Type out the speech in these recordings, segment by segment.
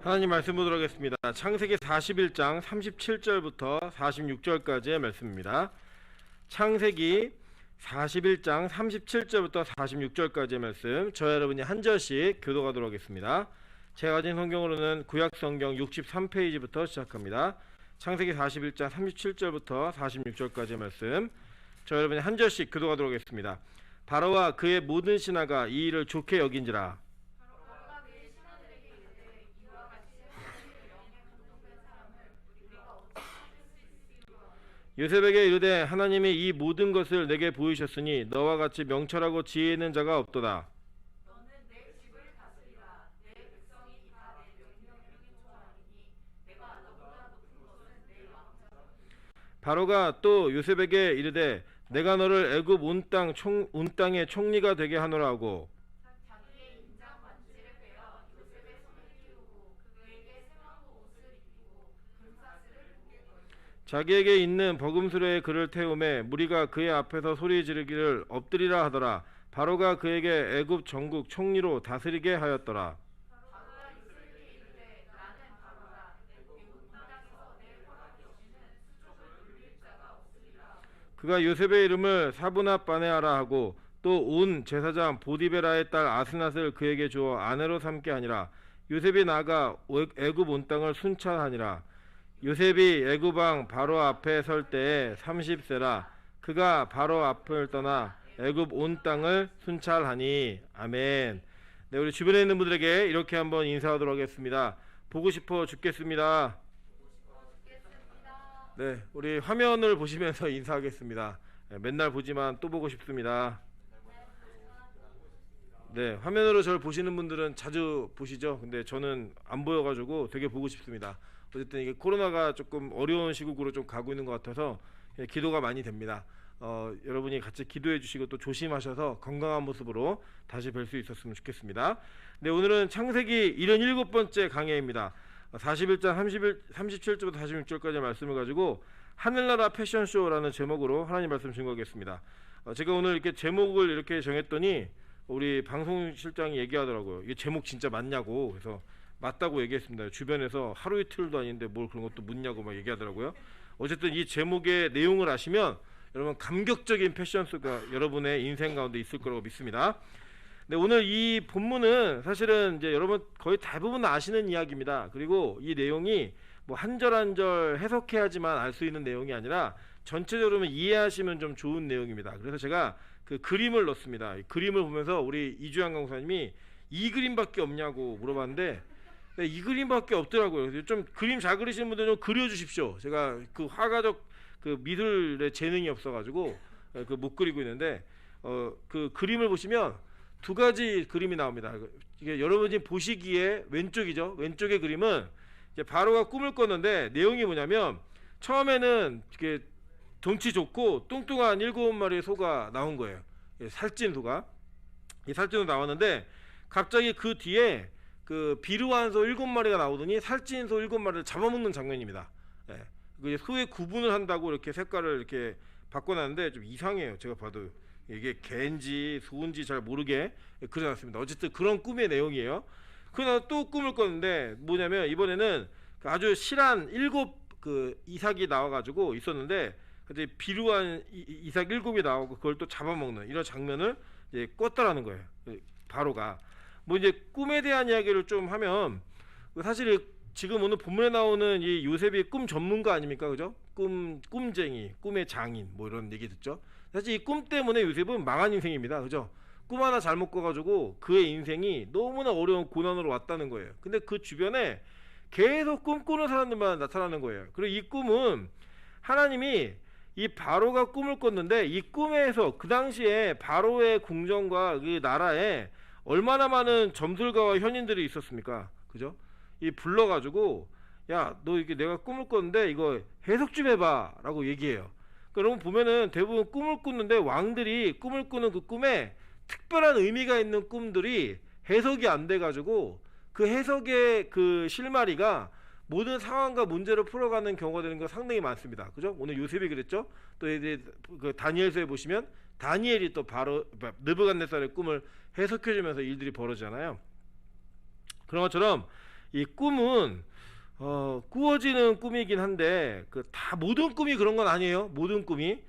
하나님 말씀 보도록 하겠습니다. 창세기 41장 37절부터 46절까지의 말씀입니다. 창세기 41장 37절부터 46절까지의 말씀, 저 여러분이 한 절씩 교도하도록 하겠습니다. 제가 가진 성경으로는 구약성경 63페이지부터 시작합니다. 창세기 41장 37절부터 46절까지의 말씀, 저 여러분이 한 절씩 교도하도록 하겠습니다. 바로와 그의 모든 신하가 이 일을 좋게 여긴지라. 요셉에게 이르되 하나님이 이 모든 것을 내게 보이셨으니 너와 같이 명철하고 지혜 있는 자가 없도다. 너는 내 집을 다스리라. 내 백성이 다 내 명령에 좋아하리니 내가 너보다 높은 것은 내 왕자라. 바로가 또 요셉에게 이르되 내가 너를 애굽 온 땅의 총리가 되게 하노라 하고 자기의 인장 반지를 빼어 요셉의 손을 띄우고 그에게 새마고 옷을 입히고 금사슬을 목에 걸고 자기에게 있는 버금수레에 그를 태우매 무리가 그의 앞에서 소리 지르기를 엎드리라 하더라. 바로가 그에게 애굽 전국 총리로 다스리게 하였더라. 바로가 요셉에게 이르되 나는 바로라. 애굽 땅에서 내 허락이 없이는 수족을 돌릴 자가 없으리라. 그가 요셉의 이름을 사브낫 바네아라 하고 또 온 제사장 보디베라의 딸 아스낫을 그에게 주어 아내로 삼게 하니라. 요셉이 나가 애굽 온 땅을 순찰하니라. 요셉이 애굽 왕 바로 앞에 설 때에 30세라. 그가 바로 앞을 떠나 애굽 온 땅을 순찰하니. 아멘. 네, 우리 주변에 있는 분들에게 이렇게 한번 인사하도록 하겠습니다. 보고 싶어 죽겠습니다. 네, 우리 화면을 보시면서 인사하겠습니다. 맨날 보지만 또 보고 싶습니다. 네, 화면으로 저를 보시는 분들은 자주 보시죠. 근데 저는 안 보여가지고 되게 보고 싶습니다. 어쨌든 이게 코로나가 조금 어려운 시국으로 좀 가고 있는 것 같아서 기도가 많이 됩니다. 여러분이 같이 기도해 주시고 또 조심하셔서 건강한 모습으로 다시 뵐 수 있었으면 좋겠습니다. 네, 오늘은 창세기 77번째 강해입니다. 41장 37절부터 46절까지 말씀을 가지고 하늘나라 패션쇼라는 제목으로 하나님 말씀 증거하겠습니다. 제가 오늘 이렇게 제목을 이렇게 정했더니 우리 방송실장이 얘기하더라고요. 이게 제목 진짜 맞냐고. 그래서 맞다고 얘기했습니다. 주변에서 하루 이틀도 아닌데 뭘 그런 것도 묻냐고 막 얘기하더라고요. 어쨌든 이 제목의 내용을 아시면 여러분 감격적인 패션쇼가 여러분의 인생 가운데 있을 거라고 믿습니다. 네, 오늘 이 본문은 사실은 이제 여러분 거의 대부분 아시는 이야기입니다. 그리고 이 내용이 뭐 한 절 한 절 해석해야지만 알 수 있는 내용이 아니라 전체적으로 이해하시면 좀 좋은 내용입니다. 그래서 제가 그 그림을 넣습니다. 이 그림을 보면서 우리 이주영 강사님이 이 그림밖에 없냐고 물어봤는데 네, 이 그림밖에 없더라고요. 좀 그림 잘 그리시는 분들 좀 그려주십시오. 제가 그 화가적 그 미술의 재능이 없어가지고 그 못 그리고 있는데 그 그림을 보시면 두 가지 그림이 나옵니다. 이게 여러분이 보시기에 왼쪽이죠. 왼쪽의 그림은 이제 바로가 꿈을 꿨는데 내용이 뭐냐면 처음에는 이렇게 덩치 좋고 뚱뚱한 7마리의 소가 나온 거예요. 살찐 소가. 이 살찐 소 나왔는데 갑자기 그 뒤에 그 비루한 소 7마리가 나오더니 살찐 소 7마리를 잡아먹는 장면입니다. 예. 그 소의 구분을 한다고 이렇게 색깔을 이렇게 바꿔놨는데 좀 이상해요. 제가 봐도 이게 개인지 소인지 잘 모르게 그려놨습니다. 어쨌든 그런 꿈의 내용이에요. 그러나 또 꿈을 꿨는데 뭐냐면 이번에는 아주 실한 7 이삭이 나와가지고 있었는데 근데 비루한 이삭 7이 나오고 그걸 또 잡아먹는 이런 장면을 이제 꿨다라는 거예요. 바로가. 뭐 이제 꿈에 대한 이야기를 좀 하면 사실 지금 오늘 본문에 나오는 이 요셉이 꿈 전문가 아닙니까? 그죠? 꿈쟁이, 꿈의 장인 뭐 이런 얘기 듣죠? 사실 이 꿈 때문에 요셉은 망한 인생입니다. 그죠? 꿈 하나 잘못 꿔가지고 그의 인생이 너무나 어려운 고난으로 왔다는 거예요. 근데 그 주변에 계속 꿈꾸는 사람들만 나타나는 거예요. 그리고 이 꿈은 하나님이 이 바로가 꿈을 꿨는데 이 꿈에서 그 당시에 바로의 궁정과 그 나라에 얼마나 많은 점술가와 현인들이 있었습니까? 그죠? 이 불러가지고 야, 너 이게 내가 꿈을 꿨는데 이거 해석 좀 해봐 라고 얘기해요. 그러면 보면은 대부분 꿈을 꾸는데 왕들이 꿈을 꾸는 그 꿈에 특별한 의미가 있는 꿈들이 해석이 안 돼가지고 그 해석의 그 실마리가 모든 상황과 문제를 풀어가는 경우가 되는 거 상당히 많습니다. 그죠? 오늘 요셉이 그랬죠? 또 이제 그 다니엘서에 보시면 다니엘이 또 바로 느부갓네살의 꿈을 해석해주면서 일들이 벌어지잖아요. 그런 것처럼 이 꿈은 꾸어지는 꿈이긴 한데 다 모든 꿈이 그런 건 아니에요. 모든 꿈이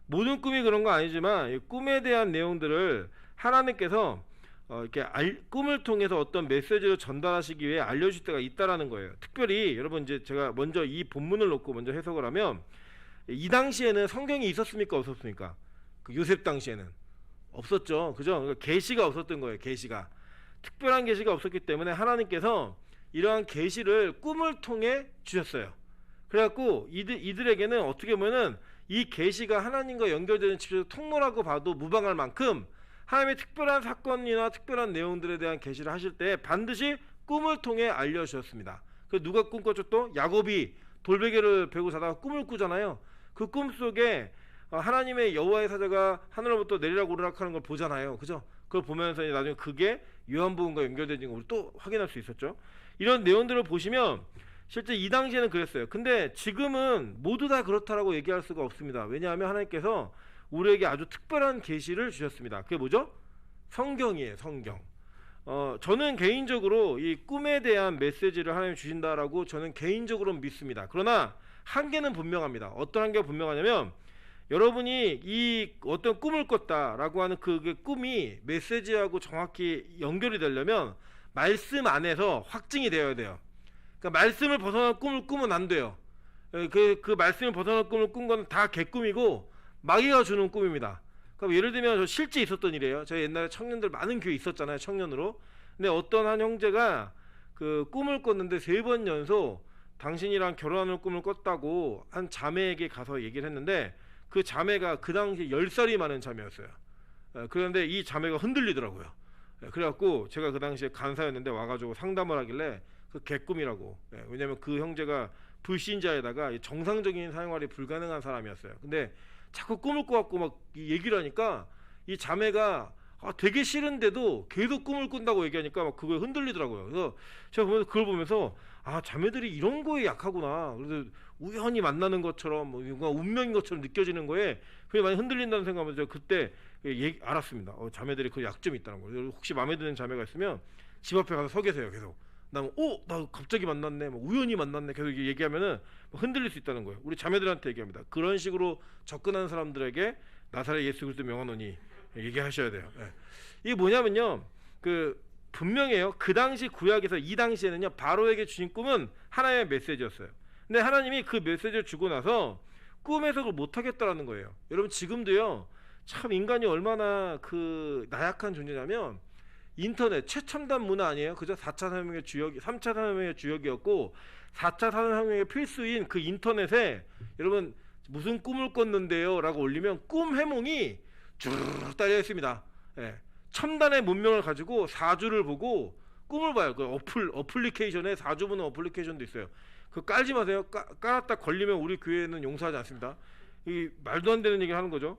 그런 건 아니지만 이 꿈에 대한 내용들을 하나님께서 이렇게 꿈을 통해서 어떤 메시지를 전달하시기 위해 알려줄 때가 있다라는 거예요. 특별히 여러분 이제 제가 먼저 이 본문을 놓고 먼저 해석을 하면 이 당시에는 성경이 있었습니까 없었습니까? 그 요셉 당시에는 없었죠. 그죠? 그러니까 계시가 없었던 거예요. 계시가 특별한 계시가 없었기 때문에 하나님께서 이러한 계시를 꿈을 통해 주셨어요. 그래갖고 이들에게는 어떻게 보면은 이 계시가 하나님과 연결되는 직접 통로라고 봐도 무방할 만큼 하나님의 특별한 사건이나 특별한 내용들에 대한 계시를 하실 때 반드시 꿈을 통해 알려주셨습니다. 그 누가 꿈꿨죠? 또 야곱이 돌베개를 베고 자다가 꿈을 꾸잖아요. 그 꿈 속에 하나님의 여호와의 사자가 하늘로부터 내리락 오르락 하는 걸 보잖아요. 그죠? 그걸 보면서 나중에 그게 요한복음과 연결되는 걸 또 확인할 수 있었죠. 이런 내용들을 보시면 실제 이 당시에는 그랬어요. 근데 지금은 모두 다 그렇다라고 얘기할 수가 없습니다. 왜냐하면 하나님께서 우리에게 아주 특별한 계시를 주셨습니다. 그게 뭐죠? 성경이에요. 성경. 저는 개인적으로 이 꿈에 대한 메시지를 하나님이 주신다라고 저는 개인적으로 믿습니다. 그러나 한계는 분명합니다. 어떤 한계가 분명하냐면 여러분이 이 어떤 꿈을 꿨다라고 하는 그 꿈이 메시지하고 정확히 연결이 되려면 말씀 안에서 확증이 되어야 돼요. 그러니까 말씀을 벗어난 꿈을 꾸면 안 돼요. 그 말씀을 벗어난 꿈을 꾼 건 다 개꿈이고 마귀가 주는 꿈입니다. 그럼 예를 들면 저 실제 있었던 일이에요. 저희 옛날에 청년들 많은 교회 있었잖아요. 청년으로. 근데 어떤 한 형제가 그 꿈을 꿨는데 3번 연속 당신이랑 결혼하는 꿈을 꿨다고 한 자매에게 가서 얘기를 했는데 그 자매가 그 당시 10살이 많은 자매였어요. 그런데 이 자매가 흔들리더라고요. 그래갖고 제가 그 당시에 간사였는데 와가지고 상담을 하길래 그 개꿈이라고. 왜냐면 그 형제가 불신자에다가 정상적인 생활이 불가능한 사람이었어요. 근데 자꾸 꿈을 꿔갖고 막 얘기를 하니까 이 자매가 되게 싫은데도 계속 꿈을 꾼다고 얘기하니까 막 그거에 흔들리더라고요. 그래서 제가 보면서 그걸 보면서 자매들이 이런 거에 약하구나. 그래서 우연히 만나는 것처럼 뭔가 운명인 것처럼 느껴지는 거에 그게 많이 흔들린다는 생각하면서 제가 그때 알았습니다. 자매들이 그 약점이 있다는 거예요. 혹시 마음에 드는 자매가 있으면 집 앞에 가서 서 계세요. 계속. 나 갑자기 만났네, 우연히 만났네, 계속 얘기하면은 흔들릴 수 있다는 거예요. 우리 자매들한테 얘기합니다. 그런 식으로 접근하는 사람들에게 나사렛 예수 그리스도 명하노니 얘기하셔야 돼요. 이게 뭐냐면요, 분명해요. 그 당시 구약에서 이 당시에는요, 바로에게 주신 꿈은 하나님의 메시지였어요. 근데 하나님이 그 메시지를 주고 나서 꿈 해석을 못 하겠다라는 거예요. 여러분 지금도요, 참 인간이 얼마나 나약한 존재냐면 인터넷 최첨단 문화 아니에요? 그죠? 4차 산업혁명의 주역, 3차 산업혁명의 주역이었고 4차 산업혁명의 필수인 그 인터넷에 여러분 무슨 꿈을 꿨는데요? 라고 올리면 꿈 해몽이 쭈르륵 딸려 있습니다. 첨단의 문명을 가지고 4주를 보고 꿈을 봐요. 그 어플리케이션에 4주 보는 어플리케이션도 있어요. 그거 깔지 마세요. 깔았다 걸리면 우리 교회는 용서하지 않습니다. 이 말도 안 되는 얘기를 하는 거죠.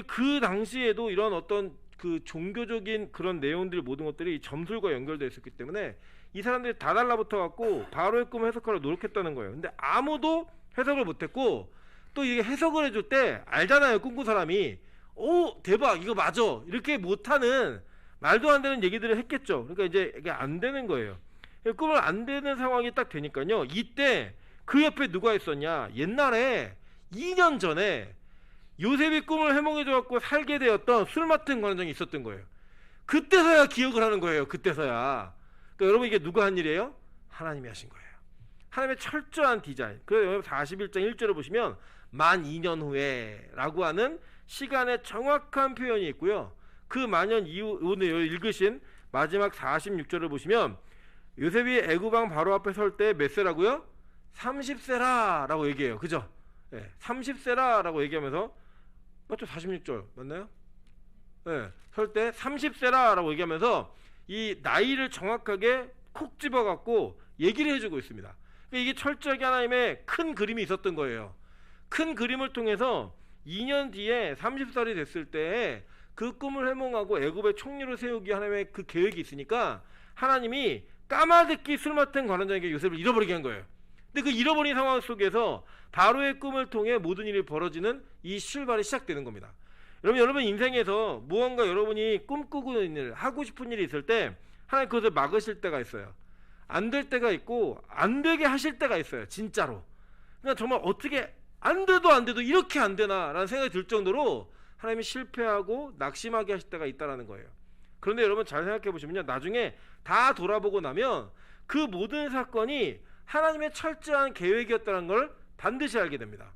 그 당시에도 이런 어떤 그 종교적인 그런 내용들 모든 것들이 점술과 연결되어 있었기 때문에 이 사람들이 다 달라붙어 갖고 바로의 꿈을 해석하려고 노력했다는 거예요. 근데 아무도 해석을 못했고 또 이게 해석을 해줄 때 알잖아요. 꿈꾼 사람이 대박 이거 맞아 이렇게 못하는 말도 안 되는 얘기들을 했겠죠. 그러니까 이제 이게 안 되는 거예요. 꿈을 안 되는 상황이 딱 되니까요. 이때 그 옆에 누가 있었냐, 옛날에 2년 전에 요셉이 꿈을 해몽해줘갖고 살게 되었던 술 맡은 관원장이 있었던 거예요. 그때서야 기억을 하는 거예요. 그때서야. 그러니까 여러분 이게 누가 한 일이에요? 하나님이 하신 거예요. 하나님의 철저한 디자인. 그래서 여러분 41장 1절을 보시면 만 2년 후에 라고 하는 시간의 정확한 표현이 있고요. 그 만년 이후 오늘 읽으신 마지막 46절을 보시면 요셉이 애굽왕 바로 앞에 설 때 몇 세라고요? 30세라 라고 얘기해요. 그죠? 30세라 라고 얘기하면서 맞죠? 46절 맞나요? 설 때 30세라 라고 얘기하면서 이 나이를 정확하게 콕 집어갖고 얘기를 해주고 있습니다. 그러니까 이게 철저하게 하나님의 큰 그림이 있었던 거예요. 큰 그림을 통해서 2년 뒤에 30살이 됐을 때 그 꿈을 해몽하고 애굽의 총리로 세우기 하나님의 그 계획이 있으니까 하나님이 까마득히 술 맡은 관원장에게 요셉을 잃어버리게 한 거예요. 근데 그 잃어버린 상황 속에서 바로의 꿈을 통해 모든 일이 벌어지는 이 출발이 시작되는 겁니다. 여러분 인생에서 무언가 여러분이 꿈꾸고 있는 일, 하고 싶은 일이 있을 때 하나님 그것을 막으실 때가 있어요. 안 될 때가 있고 안 되게 하실 때가 있어요. 진짜로. 그러니까 정말 어떻게 안 돼도 이렇게 안 되나라는 생각이 들 정도로 하나님이 실패하고 낙심하게 하실 때가 있다라는 거예요. 그런데 여러분 잘 생각해 보시면요, 나중에 다 돌아보고 나면 그 모든 사건이 하나님의 철저한 계획이었다는 걸 반드시 알게 됩니다.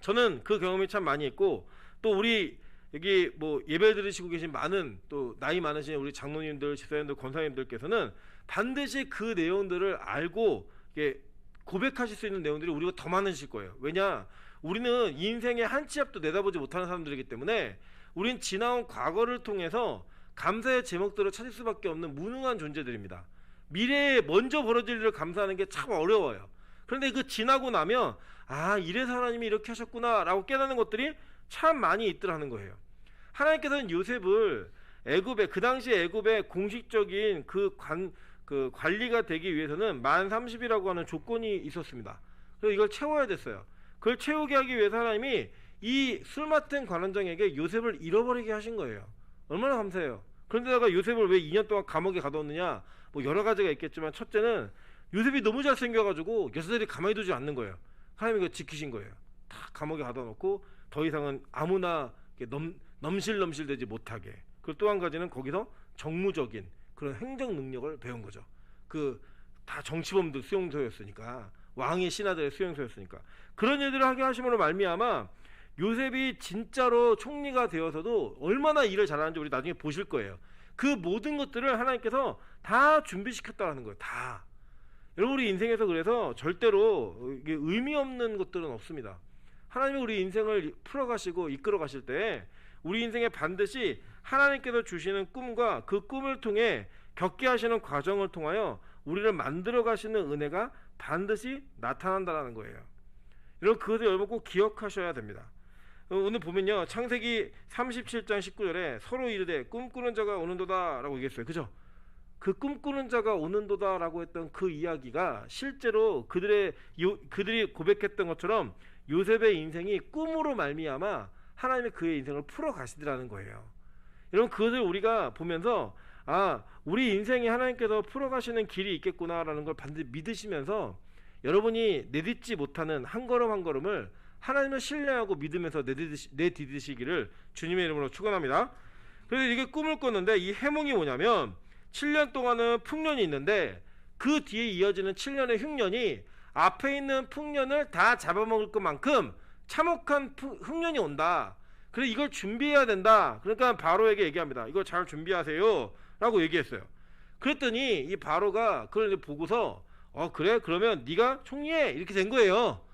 저는 그 경험이 참 많이 있고, 또 우리 여기 뭐 예배 드리시고 계신 많은 또 나이 많으신 우리 장로님들, 집사님들, 권사님들께서는 반드시 그 내용들을 알고 이게 고백하실 수 있는 내용들이 우리가 더 많으실 거예요. 왜냐? 우리는 인생의 한 치 앞도 내다보지 못하는 사람들이기 때문에 우린 지나온 과거를 통해서 감사의 제목들을 찾을 수밖에 없는 무능한 존재들입니다. 미래에 먼저 벌어질 일을 감사하는 게 참 어려워요. 그런데 그 지나고 나면 아, 이래서 하나님이 이렇게 하셨구나 라고 깨닫는 것들이 참 많이 있더라는 거예요. 하나님께서는 요셉을 애굽에, 그 당시 애굽의 공식적인 그 관리가 되기 위해서는 만 30이라고 하는 조건이 있었습니다. 그래서 이걸 채워야 됐어요. 그걸 채우게 하기 위해서 하나님이 이 술 맡은 관원장에게 요셉을 잃어버리게 하신 거예요. 얼마나 감사해요. 그런데다가 요셉을 왜 2년 동안 감옥에 가뒀느냐, 뭐 여러 가지가 있겠지만, 첫째는 요셉이 너무 잘생겨가지고 여자들이 가만히 두지 않는 거예요. 하나님이 그거 지키신 거예요. 다 감옥에 가둬놓고 더 이상은 아무나 넘실넘실 되지 못하게. 그리고 또 한 가지는 거기서 정무적인 그런 행정 능력을 배운 거죠. 그 다 정치범들 수용소였으니까, 왕의 신하들의 수용소였으니까. 그런 일들을 하게 하심으로 말미암아 요셉이 진짜로 총리가 되어서도 얼마나 일을 잘하는지 우리 나중에 보실 거예요. 그 모든 것들을 하나님께서 다 준비시켰다는 거예요. 다. 여러분, 우리 인생에서 그래서 절대로 이게 의미 없는 것들은 없습니다. 하나님이 우리 인생을 풀어가시고 이끌어가실 때 우리 인생에 반드시 하나님께서 주시는 꿈과 그 꿈을 통해 겪게 하시는 과정을 통하여 우리를 만들어 가시는 은혜가 반드시 나타난다는 거예요. 여러분, 그것을 여러분 꼭 기억하셔야 됩니다. 오늘 보면요, 창세기 37장 19절에 서로 이르되 꿈꾸는 자가 오는도다 라고 얘기했어요. 그죠? 그 꿈꾸는 자가 오는도다 라고 했던 그 이야기가 실제로 그들이 고백했던 것처럼 요셉의 인생이 꿈으로 말미암아 하나님이 그의 인생을 풀어 가시더라는 거예요. 여러분, 그것을 우리가 보면서 아, 우리 인생에 하나님께서 풀어 가시는 길이 있겠구나라는 걸 반드시 믿으시면서 여러분이 내딛지 못하는 한 걸음 한 걸음을 하나님을 신뢰하고 믿으면서 내딛으시기를 주님의 이름으로 축원합니다. 그래서 이게 꿈을 꿨는데 이 해몽이 뭐냐면 7년 동안은 풍년이 있는데 그 뒤에 이어지는 7년의 흉년이 앞에 있는 풍년을 다 잡아먹을 것만큼 참혹한 흉년이 온다. 그래서 이걸 준비해야 된다. 그러니까 바로에게 얘기합니다. 이거 잘 준비하세요 라고 얘기했어요. 그랬더니 이 바로가 그걸 보고서 그래? 그러면 네가 총리해. 이렇게 된 거예요.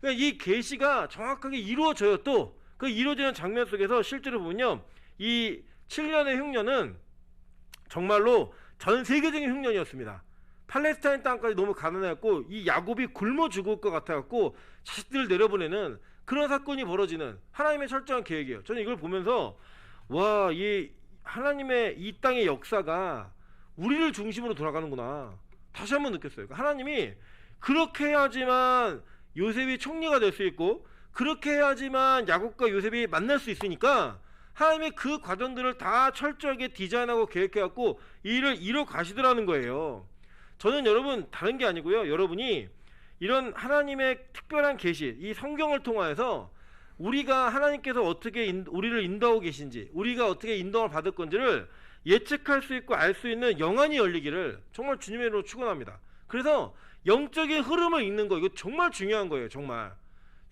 그러니까 이 계시가 정확하게 이루어져요. 또 그 이루어지는 장면 속에서 실제로 보면요, 이 7년의 흉년은 정말로 전 세계적인 흉년이었습니다. 팔레스타인 땅까지 너무 가난해갖고 이 야곱이 굶어 죽을 것 같아갖고 자식들을 내려보내는 그런 사건이 벌어지는 하나님의 철저한 계획이에요. 저는 이걸 보면서 와, 이 하나님의 이 땅의 역사가 우리를 중심으로 돌아가는구나 다시 한번 느꼈어요. 하나님이 그렇게 해야지만 요셉이 총리가 될 수 있고, 그렇게 해야지만 야곱과 요셉이 만날 수 있으니까 하나님이 그 과정들을 다 철저하게 디자인하고 계획해갖고 이 일을 이뤄 가시더라는 거예요. 저는 여러분 다른 게 아니고요, 여러분이 이런 하나님의 특별한 계시, 이 성경을 통하여서 우리가 하나님께서 어떻게 우리를 인도하고 계신지, 우리가 어떻게 인도를 받을 건지를 예측할 수 있고 알 수 있는 영안이 열리기를 정말 주님의 이름으로 축원합니다. 그래서 영적인 흐름을 읽는 거, 이거 정말 중요한 거예요. 정말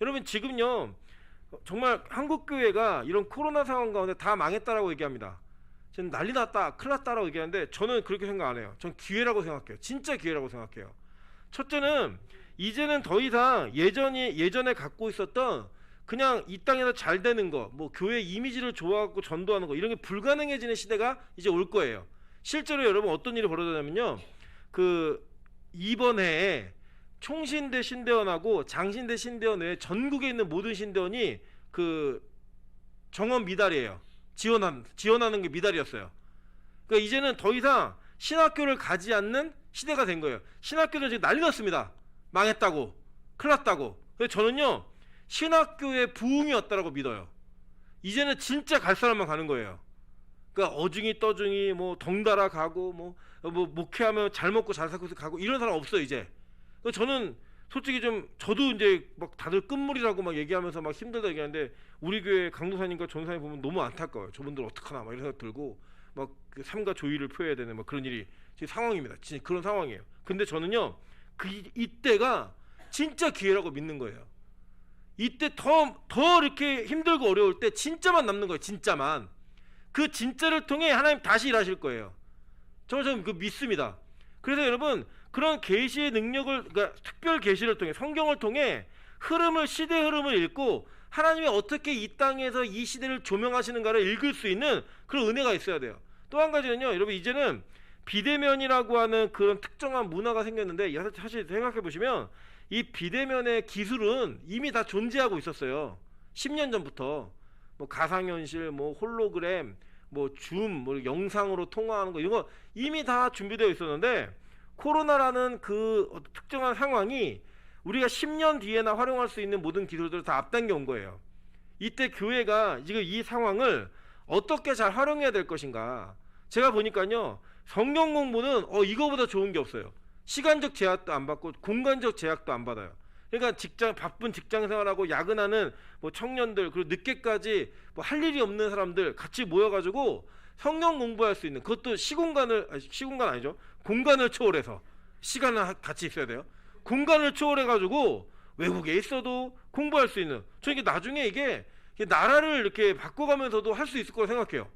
여러분, 지금요 정말 한국교회가 이런 코로나 상황 가운데 다 망했다라고 얘기합니다. 지금 난리 났다, 큰일 났다라고 얘기하는데 저는 그렇게 생각 안 해요. 전 기회라고 생각해요. 진짜 기회라고 생각해요. 첫째는 이제는 더 이상 예전에 갖고 있었던 그냥 이 땅에서 잘 되는 거, 뭐 교회 이미지를 좋아하고 전도하는 거, 이런 게 불가능해지는 시대가 이제 올 거예요. 실제로 여러분 어떤 일이 벌어졌냐면요, 그 이번 해에 총신대 신대원하고 장신대 신대원 외에 전국에 있는 모든 신대원이 그 정원 미달이에요. 지원하는 게 미달이었어요. 그러니까 이제는 더 이상 신학교를 가지 않는 시대가 된 거예요. 신학교는 지금 난리 났습니다. 망했다고, 큰일 났다고. 그래서 저는요, 신학교의 부흥이 왔다라고 믿어요. 이제는 진짜 갈 사람만 가는 거예요. 그러니까 어중이 떠중이 뭐 덩달아 가고 뭐 목회하면 잘 먹고 잘 살고 가고 이런 사람 없어요 이제. 그러니까 저는 솔직히 좀 저도 이제 막 다들 끝물이라고 막 얘기하면서 막 힘들다 얘기하는데 우리 교회 강도사님과 전사님 보면 너무 안타까워요. 저분들 어떡하나 막 이런 생각 들고 막 그 삶과 조의를 표해야 되는 막 그런 일이 지금 상황입니다. 진짜 그런 상황이에요. 근데 저는요 이때가 진짜 기회라고 믿는 거예요. 이때 더 이렇게 힘들고 어려울 때 진짜만 남는 거예요. 진짜만. 그 진짜를 통해 하나님 다시 일하실 거예요. 저는 그 믿습니다. 그래서 여러분 그런 계시의 능력을 그러니까 특별 계시를 통해 성경을 통해 시대 흐름을 읽고 하나님이 어떻게 이 땅에서 이 시대를 조명하시는가를 읽을 수 있는 그런 은혜가 있어야 돼요. 또 한 가지는요. 여러분 이제는 비대면이라고 하는 그런 특정한 문화가 생겼는데 사실 생각해 보시면 이 비대면의 기술은 이미 다 존재하고 있었어요. 10년 전부터 뭐 가상현실, 뭐 홀로그램, 뭐 줌, 뭐 영상으로 통화하는 거 이런 거 이미 다 준비되어 있었는데 코로나라는 그 특정한 상황이 우리가 10년 뒤에나 활용할 수 있는 모든 기술들을 다 앞당겨 온 거예요. 이때 교회가 지금 이 상황을 어떻게 잘 활용해야 될 것인가. 제가 보니까요 성경 공부는 이거보다 좋은 게 없어요. 시간적 제약도 안 받고 공간적 제약도 안 받아요. 그러니까 바쁜 직장 생활하고 야근하는 뭐 청년들 그리고 늦게까지 뭐 할 일이 없는 사람들 같이 모여가지고 성경 공부할 수 있는 그것도 시공간 아니죠. 공간을 초월해서 시간은 같이 있어야 돼요. 공간을 초월해가지고 외국에 있어도 공부할 수 있는 저 이게 나중에 이게 나라를 이렇게 바꿔가면서도 할 수 있을 거라 생각해요.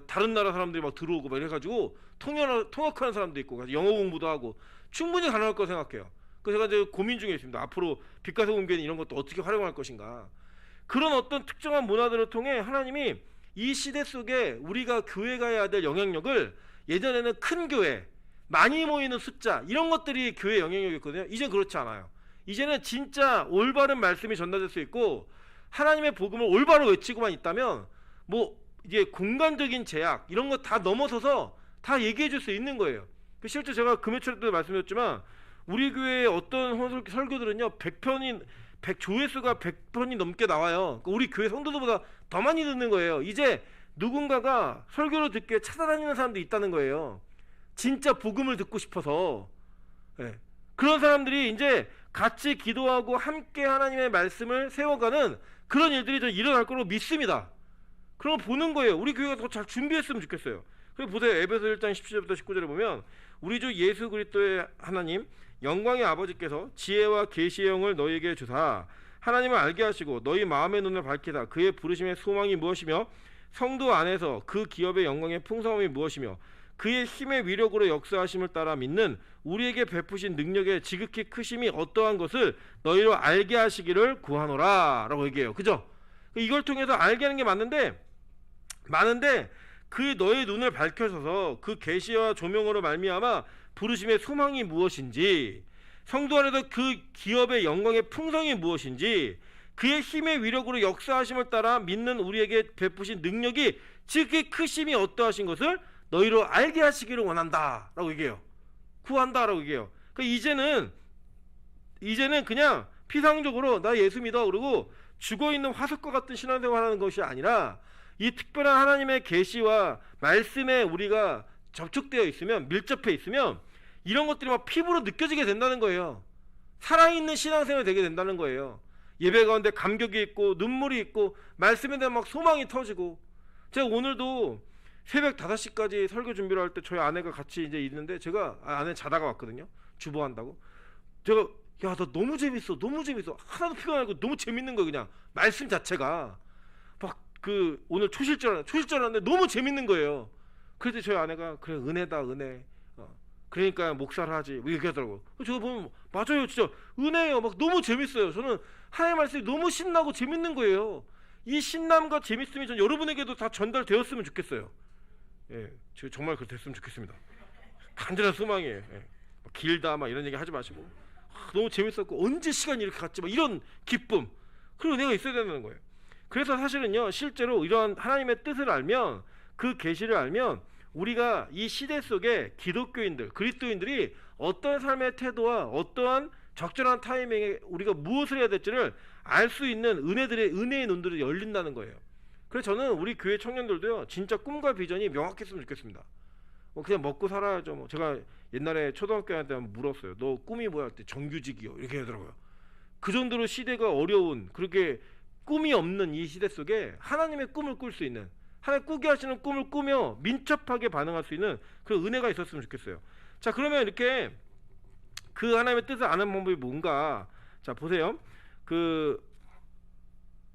다른 나라 사람들이 막 들어오고 막 이래가지고 통역하는 사람도 있고 영어 공부도 하고 충분히 가능할 거라 생각해요. 그래서 제가 이제 고민 중에 있습니다. 앞으로 빛과 소금교회는 이런 것도 어떻게 활용할 것인가. 그런 어떤 특정한 문화들을 통해 하나님이 이 시대 속에 우리가 교회가 해야 될 영향력을 예전에는 큰 교회 많이 모이는 숫자 이런 것들이 교회 영향력이었거든요. 이제 그렇지 않아요. 이제는 진짜 올바른 말씀이 전달될 수 있고 하나님의 복음을 올바로 외치고만 있다면 뭐 이게 공간적인 제약 이런 거 다 넘어서서 다 얘기해 줄 수 있는 거예요. 실제 제가 금요철 때도 말씀드렸지만 우리 교회의 어떤 설교들은요 100편이 조회수가 100편이 넘게 나와요. 그러니까 우리 교회 성도들보다 더 많이 듣는 거예요. 이제 누군가가 설교를 듣게 찾아다니는 사람도 있다는 거예요. 진짜 복음을 듣고 싶어서. 네. 그런 사람들이 이제 같이 기도하고 함께 하나님의 말씀을 세워가는 그런 일들이 좀 일어날 거로 믿습니다. 그런 거 보는 거예요. 우리 교회가 더 잘 준비했으면 좋겠어요. 그리고 보세요. 에베소 1장 17절부터 19절에 보면 우리 주 예수 그리스도의 하나님 영광의 아버지께서 지혜와 계시의 영을 너희에게 주사 하나님을 알게 하시고 너희 마음의 눈을 밝히사 그의 부르심의 소망이 무엇이며 성도 안에서 그 기업의 영광의 풍성함이 무엇이며 그의 힘의 위력으로 역사하심을 따라 믿는 우리에게 베푸신 능력의 지극히 크심이 어떠한 것을 너희로 알게 하시기를 구하노라 라고 얘기해요. 그죠? 이걸 통해서 알게 하는 게 많은데 그 너의 눈을 밝혀서서 그 계시와 조명으로 말미암아 부르심의 소망이 무엇인지 성도 안에서 그 기업의 영광의 풍성이 무엇인지 그의 힘의 위력으로 역사하심을 따라 믿는 우리에게 베푸신 능력이 지극히 크심이 어떠하신 것을 너희로 알게 하시기를 원한다 라고 얘기해요. 구한다 라고 얘기해요. 그러니까 이제는 그냥 피상적으로 나 예수 믿어 그러고 죽어있는 화석과 같은 신앙생활 하는 것이 아니라 이 특별한 하나님의 계시와 말씀에 우리가 접촉되어 있으면 밀접해 있으면 이런 것들이 막 피부로 느껴지게 된다는 거예요. 살아있는 신앙생활이 되게 된다는 거예요. 예배 가운데 감격이 있고 눈물이 있고 말씀에 대한 막 소망이 터지고 제가 오늘도 새벽 5시까지 설교 준비를 할 때 저희 아내가 같이 이제 있는데 제가 아내 자다가 왔거든요. 주보한다고. 제가 야, 나 너무 재밌어. 하나도 피가 안 나고 너무 재밌는 거예요. 그냥 말씀 자체가 막 오늘 초실절 하는데 너무 재밌는 거예요. 그래서 저희 아내가 그래 은혜다 은혜. 그러니까 목사를 하지 뭐 얘기하더라고요. 제가 보면 맞아요. 진짜 은혜예요. 막 너무 재밌어요. 저는 하나님의 말씀이 너무 신나고 재밌는 거예요. 이 신남과 재밌음이 전 여러분에게도 다 전달되었으면 좋겠어요. 예, 제가 정말 그렇게 됐으면 좋겠습니다. 간절한 소망이에요. 예. 길다 막 이런 얘기 하지 마시고 너무 재밌었고 언제 시간이 이렇게 갔지 막 이런 기쁨 그리고 은혜가 있어야 된다는 거예요. 그래서 사실은요 실제로 이런 하나님의 뜻을 알면 그 계시를 알면 우리가 이 시대 속에 기독교인들 그리스도인들이 어떤 삶의 태도와 어떠한 적절한 타이밍에 우리가 무엇을 해야 될지를 알 수 있는 은혜의 눈들이 열린다는 거예요. 그래서 저는 우리 교회 청년들도요 진짜 꿈과 비전이 명확했으면 좋겠습니다. 그냥 먹고 살아야죠. 제가 옛날에 초등학교 때 한번 물었어요. 너 꿈이 뭐야? 할 때 정규직이요. 이렇게 하더라고요. 그 정도로 시대가 어려운, 그렇게 꿈이 없는 이 시대 속에 하나님의 꿈을 꿀 수 있는, 하나님 꾸게 하시는 꿈을 꾸며 민첩하게 반응할 수 있는 그런 은혜가 있었으면 좋겠어요. 자, 그러면 이렇게 그 하나님의 뜻을 아는 방법이 뭔가? 자, 보세요. 그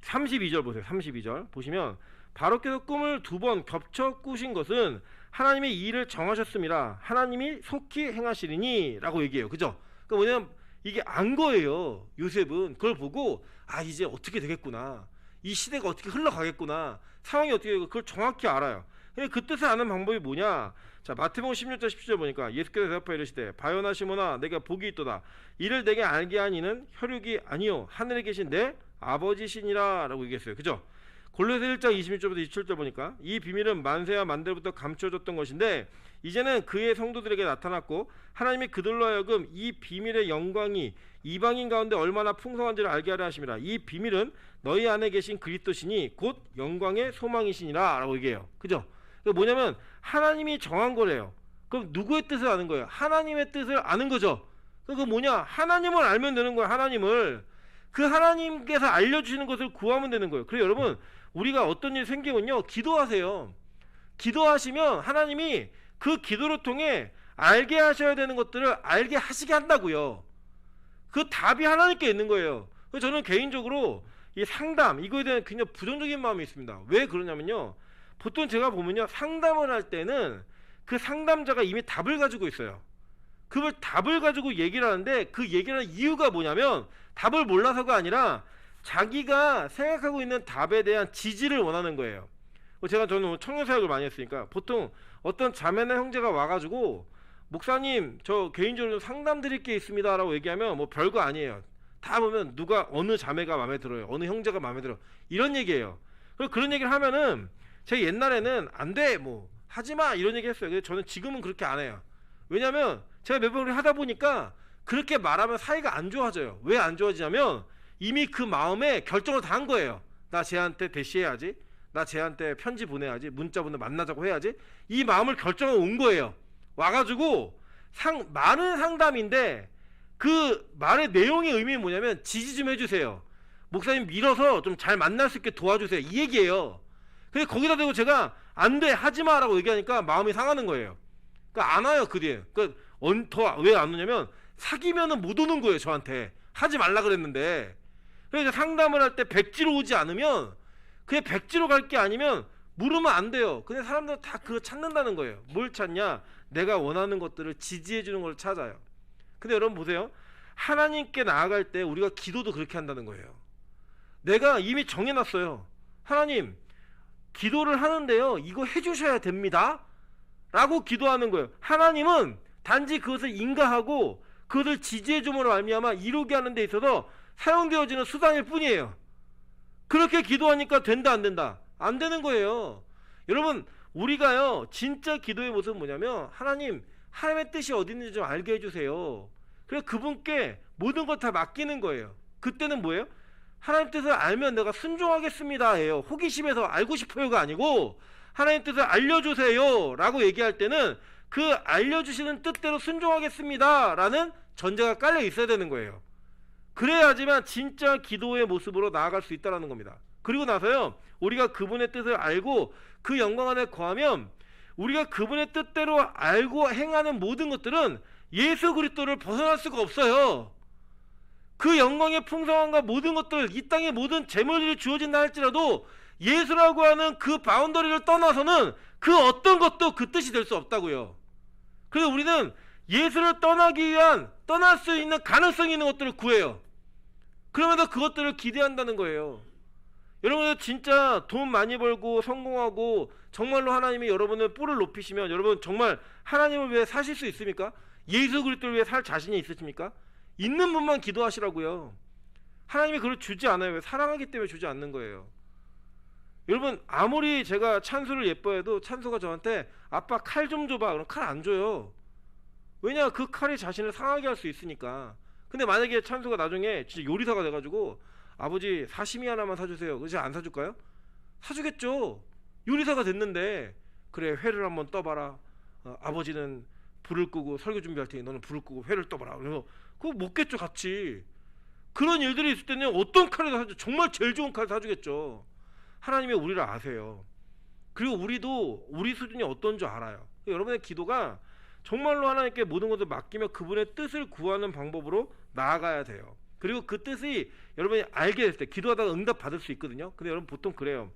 32절 보세요. 32절 보시면 바로께서 꿈을 2번 겹쳐 꾸신 것은 하나님이 이 일을 정하셨습니다. 하나님이 속히 행하시리니 라고 얘기해요. 그죠? 그러니까 뭐냐면 이게 안 거예요. 요셉은 그걸 보고 이제 어떻게 되겠구나, 이 시대가 어떻게 흘러가겠구나, 상황이 어떻게 되고 그걸 정확히 알아요. 그 뜻을 아는 방법이 뭐냐? 자, 마태복음 16절 17절 보니까 예수께서 대답하여 이르시되 바요나 시몬아 내가 복이 있도다. 이를 내게 알게 한 이는 혈육이 아니요 하늘에 계신 내 아버지시니라 라고 얘기했어요. 그죠? 골로새 1장 26절부터 27절 보니까 이 비밀은 만세와 만대부터 감추어졌던 것인데 이제는 그의 성도들에게 나타났고 하나님이 그들로 하여금 이 비밀의 영광이 이방인 가운데 얼마나 풍성한지를 알게 하려 하심이라. 이 비밀은 너희 안에 계신 그리스도시니 곧 영광의 소망이시니라 라고 얘기해요. 그죠? 뭐냐면 하나님이 정한 거래요. 그럼 누구의 뜻을 아는 거예요? 하나님의 뜻을 아는 거죠. 그 뭐냐? 하나님을 알면 되는 거예요. 하나님을. 그 하나님께서 알려주시는 것을 구하면 되는 거예요. 그래서 여러분, 우리가 어떤 일이 생기면요, 기도하세요. 기도하시면 하나님이 그 기도를 통해 알게 하셔야 되는 것들을 알게 하시게 한다고요. 그 답이 하나님께 있는 거예요. 그래서 저는 개인적으로 이 상담, 이거에 대한 굉장히 부정적인 마음이 있습니다. 왜 그러냐면요, 보통 제가 보면요, 상담을 할 때는 그 상담자가 이미 답을 가지고 있어요. 그걸 답을 가지고 얘기를 하는데 그 얘기를 하는 이유가 뭐냐면 답을 몰라서가 아니라 자기가 생각하고 있는 답에 대한 지지를 원하는 거예요. 저는 청년사역을 많이 했으니까 보통 어떤 자매나 형제가 와가지고 목사님 저 개인적으로 상담 드릴 게 있습니다 라고 얘기하면 뭐 별거 아니에요. 다 보면 누가 어느 자매가 마음에 들어요, 어느 형제가 마음에 들어, 이런 얘기예요. 그런 얘기를 하면은 제가 옛날에는 안 돼 뭐 하지마 이런 얘기 했어요. 근데 저는 지금은 그렇게 안 해요. 왜냐면 제가 몇 번 하다 보니까 그렇게 말하면 사이가 안 좋아져요. 왜 안 좋아지냐면 이미 그 마음에 결정을 다 한 거예요. 나 쟤한테 대시해야지, 나 쟤한테 편지 보내야지, 문자 보내 만나자고 해야지, 이 마음을 결정해 온 거예요. 와가지고 많은 상담인데 그 말의 내용의 의미는 뭐냐면 지지 좀 해주세요, 목사님 밀어서 좀 잘 만날 수 있게 도와주세요, 이 얘기예요. 근데 거기다 대고 제가 안 돼 하지마 라고 얘기하니까 마음이 상하는 거예요. 그러니까 안 와요 그 뒤에. 그러니까 더 왜 안 오냐면 사귀면은 못 오는 거예요. 저한테 하지 말라 그랬는데. 그래서 상담을 할 때 백지로 오지 않으면, 그냥 백지로 갈 게 아니면 물으면 안 돼요. 근데 사람들은 다 그거 찾는다는 거예요. 뭘 찾냐? 내가 원하는 것들을 지지해 주는 걸 찾아요. 근데 여러분 보세요, 하나님께 나아갈 때 우리가 기도도 그렇게 한다는 거예요. 내가 이미 정해놨어요. 하나님, 기도를 하는데요, 이거 해주셔야 됩니다 라고 기도하는 거예요. 하나님은 단지 그것을 인가하고 그것을 지지해 줌으로 말미암아 이루게 하는 데 있어서 사용되어지는 수단일 뿐이에요. 그렇게 기도하니까 된다 안 된다? 안 되는 거예요. 여러분, 우리가요 진짜 기도의 모습은 뭐냐면 하나님의 뜻이 어디 있는지 좀 알게 해주세요. 그래서 그분께 모든 것 다 맡기는 거예요. 그때는 뭐예요? 하나님 뜻을 알면 내가 순종하겠습니다 예요. 호기심에서 알고 싶어요가 아니고 하나님 뜻을 알려주세요 라고 얘기할 때는 그 알려주시는 뜻대로 순종하겠습니다 라는 전제가 깔려 있어야 되는 거예요. 그래야지만 진짜 기도의 모습으로 나아갈 수 있다는 겁니다. 그리고 나서요, 우리가 그분의 뜻을 알고 그 영광 안에 거하면 우리가 그분의 뜻대로 알고 행하는 모든 것들은 예수 그리스도를 벗어날 수가 없어요. 그 영광의 풍성함과 모든 것들, 이 땅의 모든 재물들이 주어진다 할지라도 예수라고 하는 그 바운더리를 떠나서는 그 어떤 것도 그 뜻이 될 수 없다고요. 그래서 우리는 예수를 떠날 수 있는 가능성이 있는 것들을 구해요. 그러면서 그것들을 기대한다는 거예요. 여러분, 진짜 돈 많이 벌고 성공하고 정말로 하나님이 여러분의 뿔을 높이시면 여러분 정말 하나님을 위해 사실 수 있습니까? 예수 그리스도를 위해 살 자신이 있으십니까? 있는 분만 기도하시라고요. 하나님이 그걸 주지 않아요. 사랑하기 때문에 주지 않는 거예요. 여러분, 아무리 제가 찬수를 예뻐해도 찬수가 저한테 아빠 칼 좀 줘봐 그럼 칼 안 줘요. 왜냐? 그 칼이 자신을 상하게 할 수 있으니까. 근데 만약에 찬수가 나중에 진짜 요리사가 돼가지고 아버지 사시미 하나만 사주세요, 그래서 안 사줄까요? 사주겠죠. 요리사가 됐는데 그래 회를 한번 떠봐라. 아버지는 불을 끄고 설교 준비할 테니 너는 불을 끄고 회를 떠봐라. 그래서 그거 먹겠죠 같이. 그런 일들이 있을 때는 어떤 칼을 사주 정말 제일 좋은 칼을 사주겠죠. 하나님이 우리를 아세요. 그리고 우리도 우리 수준이 어떤 줄 알아요. 여러분의 기도가 정말로 하나님께 모든 것을 맡기며 그분의 뜻을 구하는 방법으로 나아가야 돼요. 그리고 그 뜻이 여러분이 알게 됐을 때 기도하다가 응답 받을 수 있거든요. 근데 여러분 보통 그래요.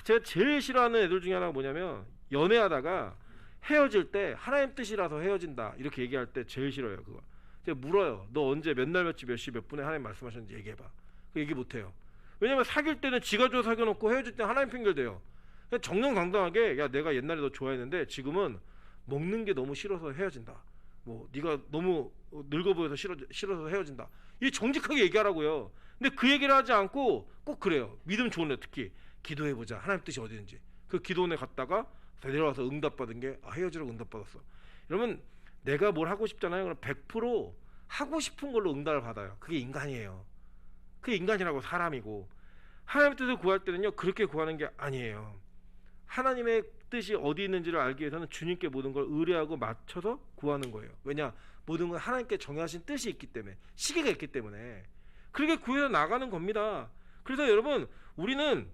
제가 제일 싫어하는 애들 중에 하나가 뭐냐면 연애하다가 헤어질 때 하나님 뜻이라서 헤어진다 이렇게 얘기할 때 제일 싫어요. 그거 제가 물어요. 너 언제 몇 날 며칠 몇 시 몇 분에 하나님 말씀하셨는지 얘기해봐. 그 얘기 못해요. 왜냐면 사귈 때는 지가 좋아 사귀어놓고 헤어질 때는 하나님 핑계대요. 정정당당하게 야 내가 옛날에 너 좋아했는데 지금은 먹는 게 너무 싫어서 헤어진다. 뭐 네가 너무 늙어 보여서 싫어서 헤어진다. 이 정직하게 얘기하라고요. 근데 그 얘기를 하지 않고 꼭 그래요. 믿음 좋은 애 특히 기도해보자. 하나님 뜻이 어디든지. 그 기도원에 갔다가 내려와서 응답받은 게 헤어지라고 응답받았어. 여러분 내가 뭘 하고 싶잖아요. 그럼 100% 하고 싶은 걸로 응답을 받아요. 그게 인간이에요. 그게 인간이라고 사람이고 하나님의 뜻을 구할 때는요 그렇게 구하는 게 아니에요. 하나님의 뜻이 어디 있는지를 알기 위해서는 주님께 모든 걸 의뢰하고 맞춰서 구하는 거예요. 왜냐? 모든 건 하나님께 정하신 뜻이 있기 때문에 시계가 있기 때문에 그렇게 구해서 나가는 겁니다. 그래서 여러분 우리는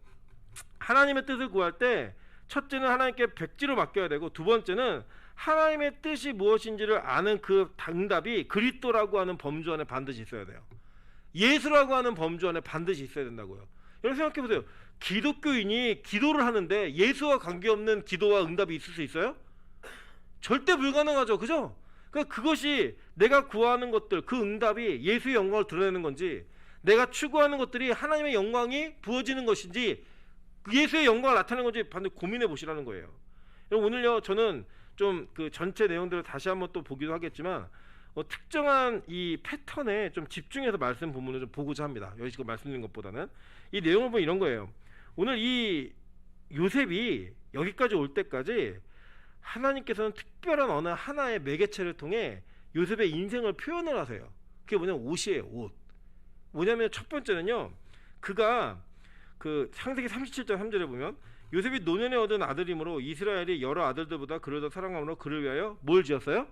하나님의 뜻을 구할 때 첫째는 하나님께 백지로 맡겨야 되고 두 번째는 하나님의 뜻이 무엇인지를 아는 그 응답이 그리스도라고 하는 범주 안에 반드시 있어야 돼요. 예수라고 하는 범주 안에 반드시 있어야 된다고요. 여러분 생각해 보세요. 기독교인이 기도를 하는데 예수와 관계없는 기도와 응답이 있을 수 있어요? 절대 불가능하죠. 그죠? 그러니까 그것이 내가 구하는 것들 그 응답이 예수의 영광을 드러내는 건지 내가 추구하는 것들이 하나님의 영광이 부어지는 것인지 예수의 영광을 나타내는 건지 반드시 고민해 보시라는 거예요. 오늘요 저는 좀 그 전체 내용들을 다시 한번 또 보기도 하겠지만 특정한 이 패턴에 좀 집중해서 말씀 본문을 좀 보고자 합니다. 여기 지금 말씀드린 것보다는 이 내용을 보면 이런 거예요. 오늘 이 요셉이 여기까지 올 때까지 하나님께서는 특별한 어느 하나의 매개체를 통해 요셉의 인생을 표현을 하세요. 그게 뭐냐면 옷이에요. 옷. 뭐냐면 첫 번째는요. 그가 그 창세기 37장 3절에 보면 요셉이 노년에 얻은 아들이므로 이스라엘이 여러 아들들보다 그를 더 사랑함으로 그를 위하여 뭘 지었어요?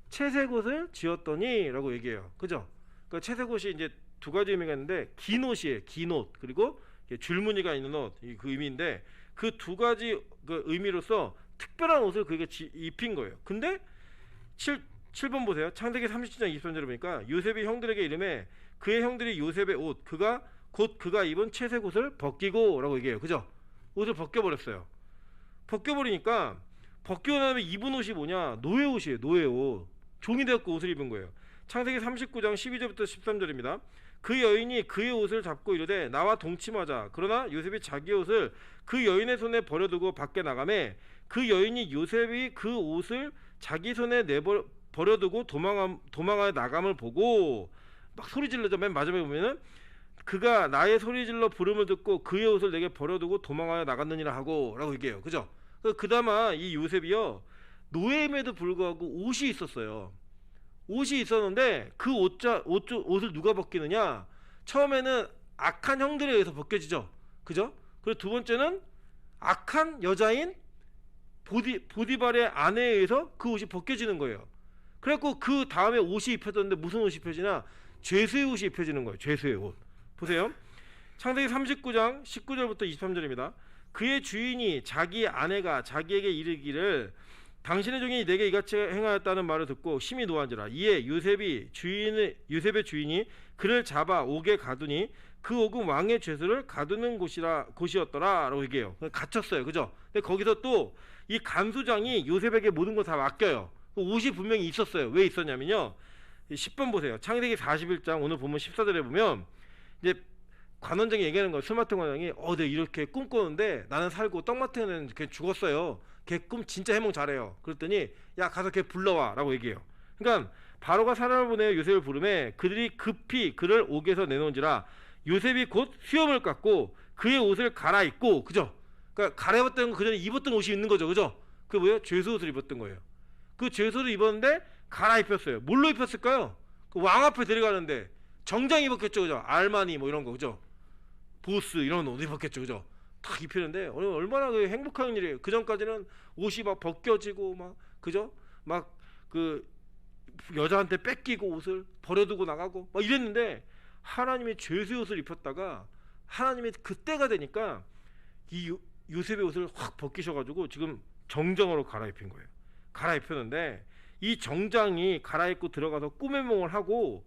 채색옷을 지었더니 라고 얘기해요. 그죠? 그러니까 채색옷이 이제 두 가지 의미가 있는데 긴 옷이에요. 긴 옷. 그리고 줄무늬가 있는 옷. 그 의미인데 그 두 가지 그 의미로서 특별한 옷을 그에게 입힌 거예요. 근데 7번 보세요. 창세기 37장 23절에 보니까 요셉이 형들에게 이름에 그의 형들이 요셉의 옷 그가 입은 채색 옷을 벗기고 라고 얘기해요. 그죠? 옷을 벗겨버렸어요. 벗겨버리니까 벗기고 나면 입은 옷이 뭐냐? 노예 옷이에요. 노예 옷. 종이 되었고 옷을 입은 거예요. 창세기 39장 12절부터 13절입니다. 그 여인이 그의 옷을 잡고 이르되 나와 동침하자. 그러나 요셉이 자기 옷을 그 여인의 손에 버려두고 밖에 나가매 그 여인이 요셉이 그 옷을 자기 손에 버려두고 도망하여 나감을 보고 막 소리질러죠. 맨 마지막에 보면은 그가 나의 소리질러 부름을 듣고 그의 옷을 내게 버려두고 도망하여 나갔느니라 하고 라고 얘기해요. 그죠? 그나마 이 요셉이요 노예임에도 불구하고 옷이 있었어요. 옷이 있었는데 그 옷을 누가 벗기느냐? 처음에는 악한 형들에 의해서 벗겨지죠. 그죠? 그리고 두 번째는 악한 여자인 보디발의 아내에 의해서 그 옷이 벗겨지는 거예요. 그래갖고 그 다음에 옷이 입혀졌는데 무슨 옷이 입혀지냐? 죄수의 옷이 입혀지는 거예요. 죄수의 옷. 보세요. 창세기 39장 19절부터 23절입니다. 그의 주인이 자기 아내가 자기에게 이르기를 당신의 종이 내게 이같이 행하였다는 말을 듣고 심히 노한지라. 이에 요셉의 주인이 그를 잡아 옥에 가두니 그 옥은 왕의 죄수를 가두는 곳이었더라 라고 얘기해요. 갇혔어요. 그죠? 근데 거기서 또 이 간수장이 요셉에게 모든 걸 다 맡겨요. 옷이 분명히 있었어요. 왜 있었냐면요. 10번 보세요. 창세기 41장 오늘 보면 14절에 보면 이제 관원장이 얘기하는 거예요. 스마트 관원장이 내가 이렇게 꿈꾸는데 나는 살고 떡마트는 걔 죽었어요. 걔 꿈 진짜 해몽 잘해요. 그랬더니 야 가서 걔 불러와 라고 얘기해요. 그러니까 바로가 사람을 보내어 요셉을 부르매 그들이 급히 그를 옥에서 내놓은지라. 요셉이 곧 수염을 깎고 그의 옷을 갈아입고 그죠? 그러니까 갈아입었던 건 그전에 입었던 옷이 있는 거죠. 그죠? 그게 뭐예요? 죄수 옷을 입었던 거예요. 그 죄수를 입었는데 갈아입혔어요. 뭘로 입혔을까요? 그 왕 앞에 데려가는데 정장 입었겠죠. 그죠? 알마니 뭐 이런 거 그죠? 보스 이런 옷 입었겠죠. 그죠? 딱 입히는데 얼마나 그 행복한 일이에요. 그 전까지는 옷이 막 벗겨지고 막 그죠? 막 그 여자한테 뺏기고 옷을 버려두고 나가고 막 이랬는데 하나님이 죄수의 옷을 입혔다가 하나님이 그때가 되니까 이 요셉의 옷을 확 벗기셔가지고 지금 정장으로 갈아입힌 거예요. 갈아입혔는데 이 정장이 갈아입고 들어가서 꿈의夢을 하고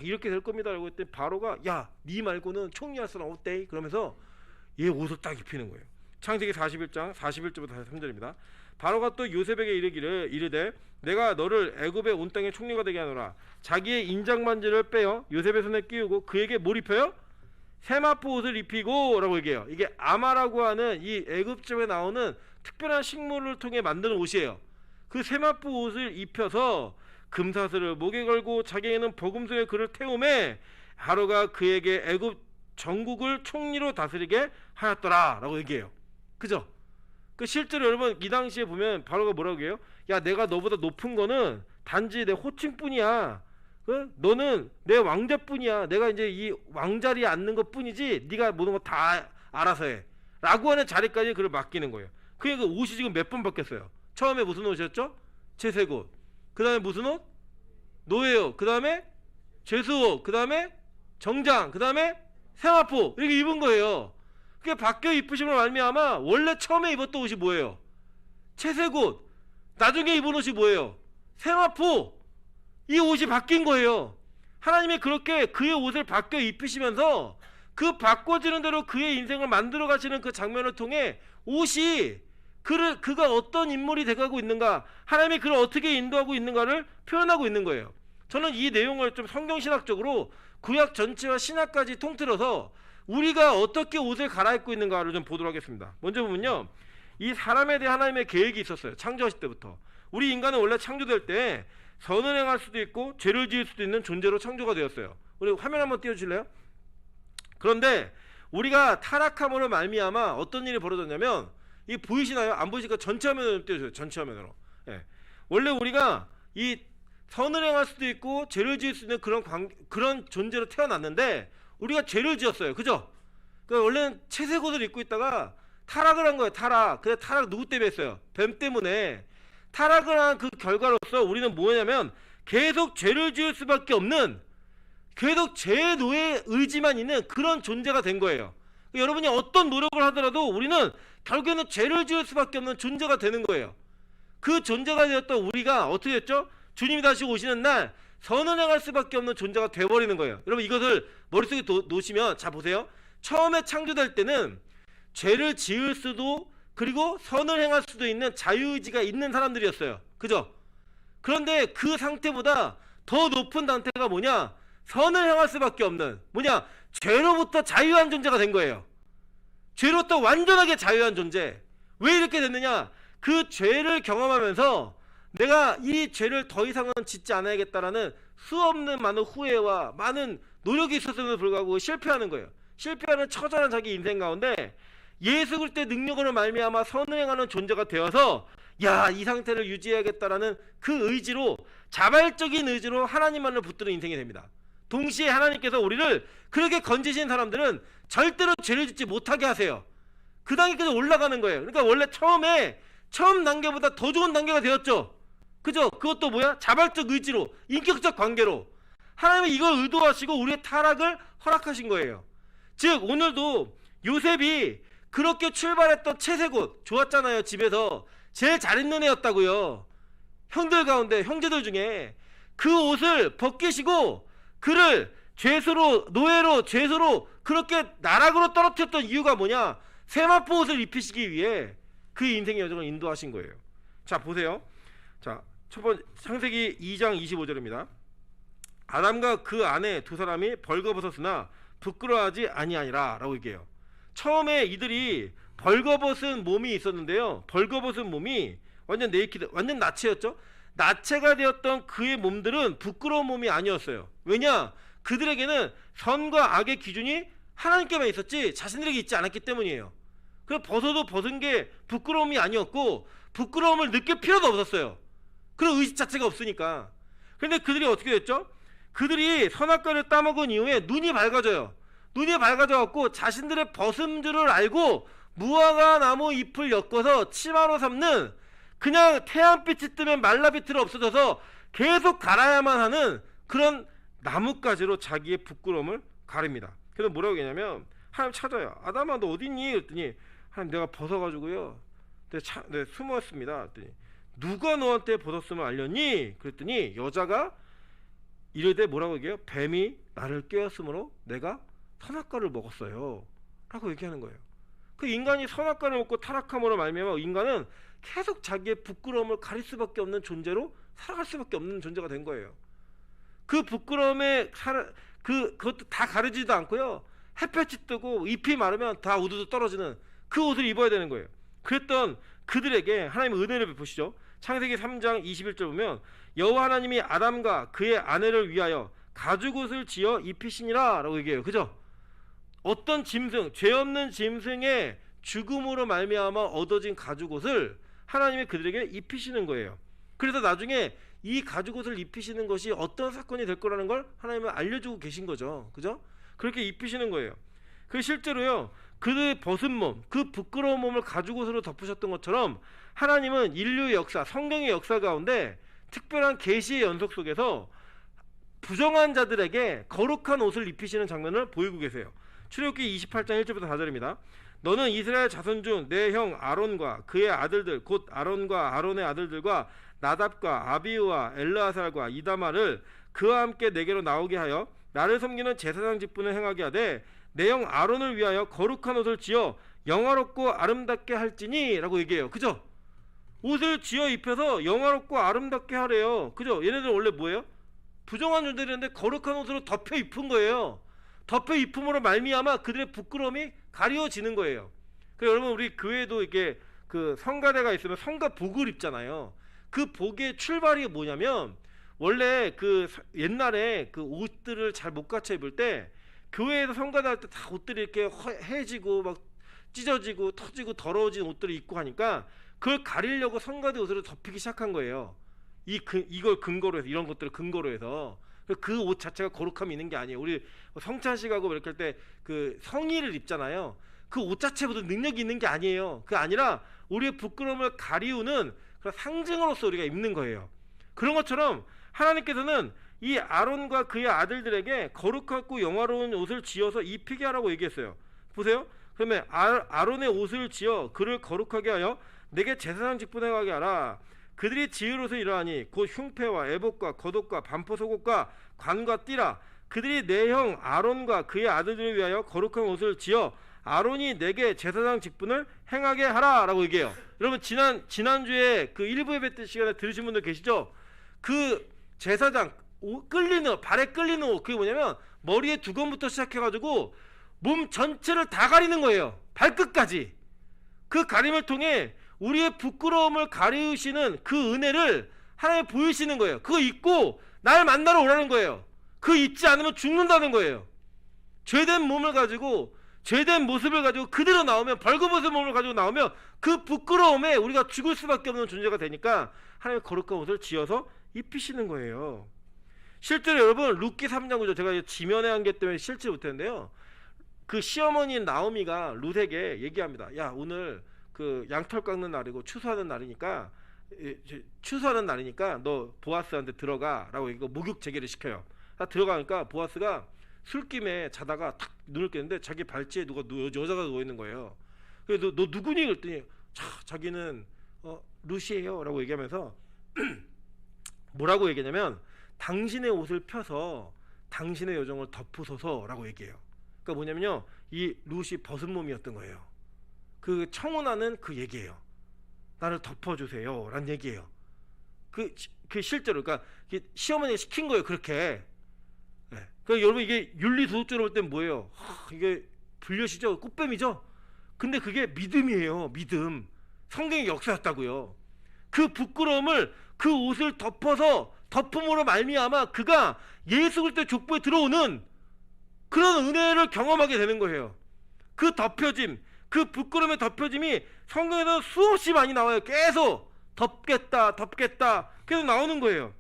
이렇게 될 겁니다 라고 했더니 바로가 야, 니 말고는 총리할 사람 없대 그러면서 얘 옷을 딱 입히는 거예요. 창세기 41장 41절부터 43절입니다. 바로가 또 요셉에게 이르되 내가 너를 애굽의 온 땅의 총리가 되게 하노라. 자기의 인장반지를 빼어 요셉의 손에 끼우고 그에게 뭘 입혀요? 세마포 옷을 입히고 라고 얘기해요. 이게 아마라고 하는 이 애굽점에 나오는 특별한 식물을 통해 만든 옷이에요. 그 세마포 옷을 입혀서 금사슬을 목에 걸고 자기에게는 버금수의 그를 태우매 바로가 그에게 애굽 전국을 총리로 다스리게 하였더라 라고 얘기해요. 그죠? 그 실제로 여러분 이 당시에 보면 바로가 뭐라고 해요? 야, 내가 너보다 높은 거는 단지 내 호칭뿐이야. 너는 내 왕자뿐이야. 내가 이제 이 왕자리에 앉는 것 뿐이지 네가 모든 거 다 알아서 해 라고 하는 자리까지 그를 맡기는 거예요. 그러니까 그 옷이 지금 몇 번 바뀌었어요. 처음에 무슨 옷이었죠? 채색옷. 그 다음에 무슨 옷? 노예옷. 그 다음에 죄수옷. 그 다음에 정장. 그 다음에 세마포. 이렇게 입은 거예요. 그게 바뀌어 입으심으로 말미암아 원래 처음에 입었던 옷이 뭐예요? 채색옷. 나중에 입은 옷이 뭐예요? 세마포. 이 옷이 바뀐 거예요. 하나님이 그렇게 그의 옷을 바뀌어 입히시면서 그 바꿔지는 대로 그의 인생을 만들어 가시는 그 장면을 통해 옷이 그가 어떤 인물이 돼가고 있는가, 하나님이 그를 어떻게 인도하고 있는가를 표현하고 있는 거예요. 저는 이 내용을 좀 성경신학적으로 구약 전체와 신학까지 통틀어서 우리가 어떻게 옷을 갈아입고 있는가를 좀 보도록 하겠습니다. 먼저 보면요, 이 사람에 대해 하나님의 계획이 있었어요. 창조하실 때부터. 우리 인간은 원래 창조될 때 선을 행할 수도 있고 죄를 지을 수도 있는 존재로 창조가 되었어요. 우리 화면 한번 띄워주실래요? 그런데 우리가 타락함으로 말미암아 어떤 일이 벌어졌냐면, 이 보이시나요? 안 보이시니까 전체 화면으로 띄워줘요. 전체 화면으로. 예. 원래 우리가 이 선을 행할 수도 있고 죄를 지을 수 있는 그런 존재로 태어났는데 우리가 죄를 지었어요. 그죠? 그러니까 원래는 채색옷을 입고 있다가 타락을 한 거예요. 타락. 근데 타락 누구 때문에 했어요? 뱀 때문에. 타락을 한 그 결과로서 우리는 뭐냐면 계속 죄를 지을 수밖에 없는, 계속 죄의 노예 의지만 있는 그런 존재가 된 거예요. 여러분이 어떤 노력을 하더라도 우리는 결국에는 죄를 지을 수밖에 없는 존재가 되는 거예요. 그 존재가 되었던 우리가 어떻게 됐죠? 주님이 다시 오시는 날 선을 행할 수밖에 없는 존재가 돼버리는 거예요. 여러분 이것을 머릿속에 놓으시면, 자 보세요. 처음에 창조될 때는 죄를 지을 수도 그리고 선을 행할 수도 있는 자유의지가 있는 사람들이었어요. 그죠? 그런데 그 상태보다 더 높은 상태가 뭐냐? 선을 행할 수밖에 없는, 뭐냐? 죄로부터 자유한 존재가 된 거예요. 죄로부터 완전하게 자유한 존재. 왜 이렇게 됐느냐? 그 죄를 경험하면서 내가 이 죄를 더 이상은 짓지 않아야겠다라는 수없는 많은 후회와 많은 노력이 있었음에도 불구하고 실패하는 거예요. 실패하는 처절한 자기 인생 가운데 예수 그리스도의 능력으로 말미암아 선을 행하는 존재가 되어서, 야, 이 상태를 유지해야겠다라는 그 의지로, 자발적인 의지로 하나님만을 붙드는 인생이 됩니다. 동시에 하나님께서 우리를 그렇게 건지신 사람들은 절대로 죄를 짓지 못하게 하세요. 그 단계까지 올라가는 거예요. 그러니까 원래 처음 단계보다 더 좋은 단계가 되었죠. 그죠? 그것도 뭐야? 자발적 의지로, 인격적 관계로 하나님이 이걸 의도하시고 우리의 타락을 허락하신 거예요. 즉 오늘도 요셉이 그렇게 출발했던 채색옷, 좋았잖아요. 집에서 제일 잘 입는 애였다고요. 형들 가운데, 형제들 중에 그 옷을 벗기시고 그를 죄수로, 노예로, 죄수로 그렇게 나락으로 떨어뜨렸던 이유가 뭐냐? 세마포 옷을 입히시기 위해 그 인생의 여정을 인도하신 거예요. 자 보세요. 자, 첫 번째 창세기 2장 25절입니다. 아담과 그 아내 두 사람이 벌거벗었으나 부끄러워하지 아니하니라 라고 얘기해요. 처음에 이들이 벌거벗은 몸이 있었는데요, 벌거벗은 몸이 완전 네이키드, 완전 나체였죠. 나체가 되었던 그의 몸들은 부끄러운 몸이 아니었어요. 왜냐? 그들에게는 선과 악의 기준이 하나님께만 있었지 자신들에게 있지 않았기 때문이에요. 그래서 벗어도 벗은 게 부끄러움이 아니었고 부끄러움을 느낄 필요도 없었어요. 그런 의식 자체가 없으니까. 그런데 그들이 어떻게 됐죠? 그들이 선악과를 따먹은 이후에 눈이 밝아져요. 눈이 밝아져 갖고 자신들의 벗은 줄을 알고 무화과 나무 잎을 엮어서 치마로 삼는, 그냥 태양빛이 뜨면 말라비틀어 없어져서 계속 갈아야만 하는 그런 나뭇가지로 자기의 부끄러움을 가립니다. 그래서 뭐라고 했냐면 하나님 찾아요. 아담아 너 어딨니? 그랬더니 하나님 내가 벗어가지고요 내가 숨었습니다. 그랬더니 누가 너한테 벗었음을 알렸니? 그랬더니 여자가 이르되 뭐라고 얘기해요? 뱀이 나를 깨웠으므로 내가 선악과를 먹었어요 라고 얘기하는 거예요. 그 인간이 선악과를 먹고 타락함으로 말미암아 인간은 계속 자기의 부끄러움을 가릴 수밖에 없는 존재로 살아갈 수밖에 없는 존재가 된 거예요. 그 부끄러움에 그것도 다 가리지도 않고요, 햇볕이 뜨고 잎이 마르면 다 우두두 떨어지는 그 옷을 입어야 되는 거예요. 그랬던 그들에게 하나님의 은혜를 베푸시죠. 창세기 3장 21절 보면 여호와 하나님이 아담과 그의 아내를 위하여 가죽옷을 지어 입히시니라 라고 얘기해요. 그죠? 어떤 짐승, 죄 없는 짐승의 죽음으로 말미암아 얻어진 가죽옷을 하나님이 그들에게 입히시는 거예요. 그래서 나중에 이 가죽옷을 입히시는 것이 어떤 사건이 될 거라는 걸 하나님은 알려주고 계신 거죠. 그죠? 그렇게 입히시는 거예요. 그 실제로요, 그들의 벗은 몸, 그 부끄러운 몸을 가죽옷으로 덮으셨던 것처럼 하나님은 인류의 역사, 성경의 역사 가운데 특별한 계시의 연속 속에서 부정한 자들에게 거룩한 옷을 입히시는 장면을 보이고 계세요. 출애굽기 28장 1절부터 4절입니다. 너는 이스라엘 자손 중 내 형 아론과 그의 아들들 곧 아론과 아론의 아들들과 나답과 아비우와 엘르아살과 이다마를 그와 함께 내게로 나오게 하여 나를 섬기는 제사장 직분을 행하게 하되 내 형 아론을 위하여 거룩한 옷을 지어 영화롭고 아름답게 할지니 라고 얘기해요. 그죠? 옷을 지어 입혀서 영화롭고 아름답게 하래요. 그죠? 얘네들 원래 뭐예요? 부정한 존재들인데 거룩한 옷으로 덮여 입은 거예요. 덮여 입음으로 말미암아 그들의 부끄러움이 가려지는 거예요. 그래서 여러분 우리 교회도 이렇게 그 성가대가 있으면 성가복을 입잖아요. 그 복의 출발이 뭐냐면 원래 그 옛날에 그 옷들을 잘 못 갖춰 입을 때 교회에서 성가대 할 때 다 옷들이 이렇게 해지고 막 찢어지고 터지고 더러워진 옷들을 입고 하니까 그걸 가리려고 성가대 옷으로 덮이기 시작한 거예요. 이걸 근거로 해서, 이런 것들을 근거로 해서 그 옷 자체가 거룩함이 있는 게 아니에요. 우리 성찬식하고 이렇게 할 때 그 성의를 입잖아요. 그 옷 자체보다 능력이 있는 게 아니에요. 그게 아니라 우리의 부끄러움을 가리우는 그런 상징으로서 우리가 입는 거예요. 그런 것처럼 하나님께서는 이 아론과 그의 아들들에게 거룩하고 영화로운 옷을 지어서 입히게 하라고 얘기했어요. 보세요. 그러면 아론의 옷을 지어 그를 거룩하게 하여 내게 제사장 직분에 가게 하라. 그들이 지을 옷을 이러하니 곧 흉패와 애복과 겉옷과 반포 속옷과 관과 띠라. 그들이 내 형 아론과 그의 아들들을 위하여 거룩한 옷을 지어 아론이 내게 제사장 직분을 행하게 하라 라고 얘기해요. 여러분 지난주에 그 일부 예배 때 시간에 들으신 분들 계시죠? 그 제사장 끌리는 발에 끌리는 옷, 그게 뭐냐면 머리에 두건부터 시작해가지고 몸 전체를 다 가리는 거예요. 발끝까지. 그 가림을 통해 우리의 부끄러움을 가리우시는 그 은혜를 하나님 보이시는 거예요. 그거 입고 날 만나러 오라는 거예요. 그거 입지 않으면 죽는다는 거예요. 죄된 몸을 가지고, 죄된 모습을 가지고 그대로 나오면, 벌거벗은 몸을 가지고 나오면 그 부끄러움에 우리가 죽을 수밖에 없는 존재가 되니까 하나님의 거룩한 옷을 지어서 입히시는 거예요. 실제로 여러분 룻기 3장 9절, 제가 지면의 한계 때문에 실지 못했는데요, 그 시어머니인 나오미가 룻에게 얘기합니다. 야, 오늘 그 양털 깎는 날이고 추수하는 날이니까 너 보아스한테 들어가 라고 이거 목욕 재개를 시켜요. 들어가니까 보아스가 술김에 자다가 탁 눈을 깼는데 자기 발치에 여자가 누워있는 거예요. 그래서 너 누구니? 그랬더니 자기는 룻이에요 라고 얘기하면서 뭐라고 얘기하냐면 당신의 옷을 펴서 당신의 여정을 덮으소서 라고 얘기해요. 그러니까 뭐냐면요, 이 룻이 벗은 몸이었던 거예요. 그 청혼하는 그 얘기예요. 나를 덮어주세요 라는 얘기예요. 그 실제로 그러니까 시어머니가 시킨 거예요. 그렇게. 네. 그러니까 여러분 이게 윤리도덕적으로 볼 땐 뭐예요? 이게 불려시죠? 꽃뱀이죠? 근데 그게 믿음이에요. 믿음. 성경의 역사였다고요. 그 부끄러움을 그 옷을 덮음으로 말미암아 그가 예수 그리스도의 족보에 들어오는 그런 은혜를 경험하게 되는 거예요. 그 덮여짐, 그 부끄러움의 덮여짐이 성경에서 수없이 많이 나와요. 계속 덮겠다 계속 나오는 거예요.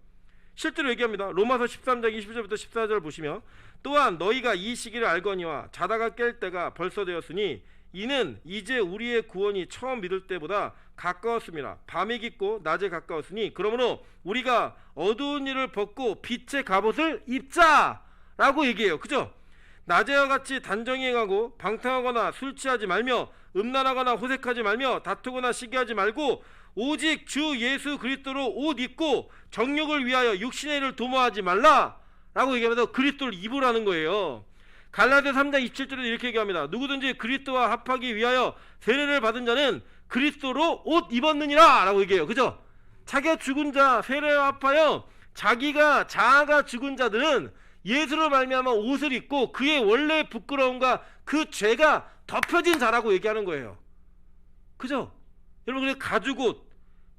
실제로 얘기합니다. 로마서 13장 20절부터 14절 보시면, 또한 너희가 이 시기를 알거니와 자다가 깰 때가 벌써 되었으니 이는 이제 우리의 구원이 처음 믿을 때보다 가까웠습니다. 밤이 깊고 낮에 가까웠으니 그러므로 우리가 어두운 일을 벗고 빛의 갑옷을 입자라고 얘기해요. 그죠? 낮에와 같이 단정히 행하고 방탕하거나 술 취하지 말며 음란하거나 호색하지 말며 다투거나 시기하지 말고 오직 주 예수 그리스도로 옷 입고 정욕을 위하여 육신의 일을 도모하지 말라라고 얘기하면서 그리스도를 입으라는 거예요. 갈라디아 3장 27절에 이렇게 얘기합니다. 누구든지 그리스도와 합하기 위하여 세례를 받은 자는 그리스도로 옷 입었느니라 라고 얘기해요. 그죠? 자기가 죽은 자 세례와 합하여 자아가 죽은 자들은 예수로 말미암아 옷을 입고 그의 원래 부끄러움과 그 죄가 덮여진 자라고 얘기하는 거예요. 그죠? 여러분, 그래 가죽옷,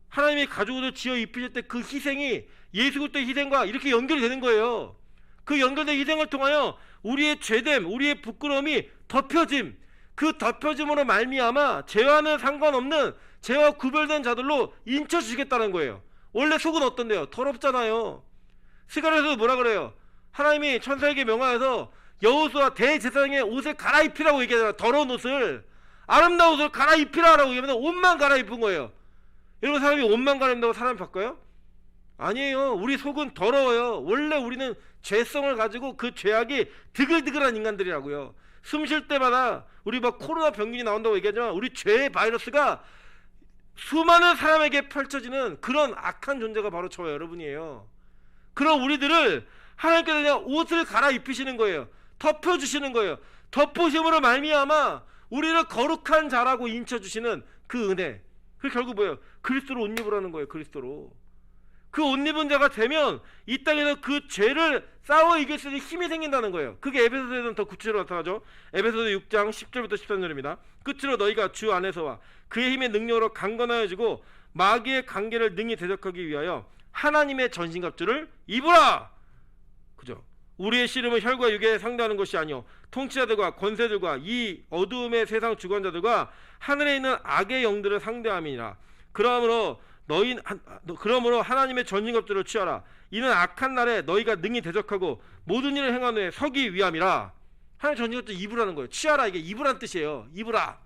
하나님이 가죽옷을 지어 입히실 때 그 희생이 예수 그리스도의 희생과 이렇게 연결이 되는 거예요. 그 연결된 희생을 통하여 우리의 죄됨, 우리의 부끄러움이 덮여짐, 그 덮여짐으로 말미암아 죄와는 상관없는 죄와 구별된 자들로 인쳐주시겠다는 거예요. 원래 속은 어떤데요? 더럽잖아요. 스가랴에서 뭐라 그래요? 하나님이 천사에게 명하여서 여호수아 대제사장의 옷을 갈아입히라고 얘기하잖아요. 더러운 옷을, 아름다운 옷을 갈아입히라라고 얘기하면서 옷만 갈아입은 거예요. 여러분, 사람이 옷만 갈아입는다고 사람이 바꿔요? 아니에요. 우리 속은 더러워요. 원래 우리는 죄성을 가지고 그 죄악이 드글드글한 인간들이라고요. 숨 쉴 때마다 우리 막 코로나 병균이 나온다고 얘기하지만 우리 죄의 바이러스가 수많은 사람에게 펼쳐지는 그런 악한 존재가 바로 저와 여러분이에요. 그럼 우리들을 하나님께서 그냥 옷을 갈아입히시는 거예요. 덮여주시는 거예요. 덮으심으로 말미암아 우리를 거룩한 자라고 인쳐주시는 그 은혜. 그 결국 뭐예요? 그리스도로 옷 입으라는 거예요. 그리스도로. 그 옷 입은 자가 되면 이 땅에서 그 죄를 싸워 이길 수 있는 힘이 생긴다는 거예요. 그게 에베소서에는 더 구체적으로 나타나죠. 에베소서 6장 10절부터 13절입니다. 끝으로 너희가 주 안에서와 그의 힘의 능력으로 강건하여지고 마귀의 관계를 능히 대적하기 위하여 하나님의 전신갑주를 입으라. 그죠? 우리의 씨름은 혈과 육에 상대하는 것이 아니요 통치자들과 권세들과 이 어두움의 세상 주관자들과 하늘에 있는 악의 영들을 상대함이니라. 그러므로 하나님의 전신갑주를 취하라. 이는 악한 날에 너희가 능히 대적하고 모든 일을 행한 후에 서기 위함이라. 하나님의 전신갑주 입으라는 거예요. 취하라, 이게 입으란 뜻이에요. 입으라.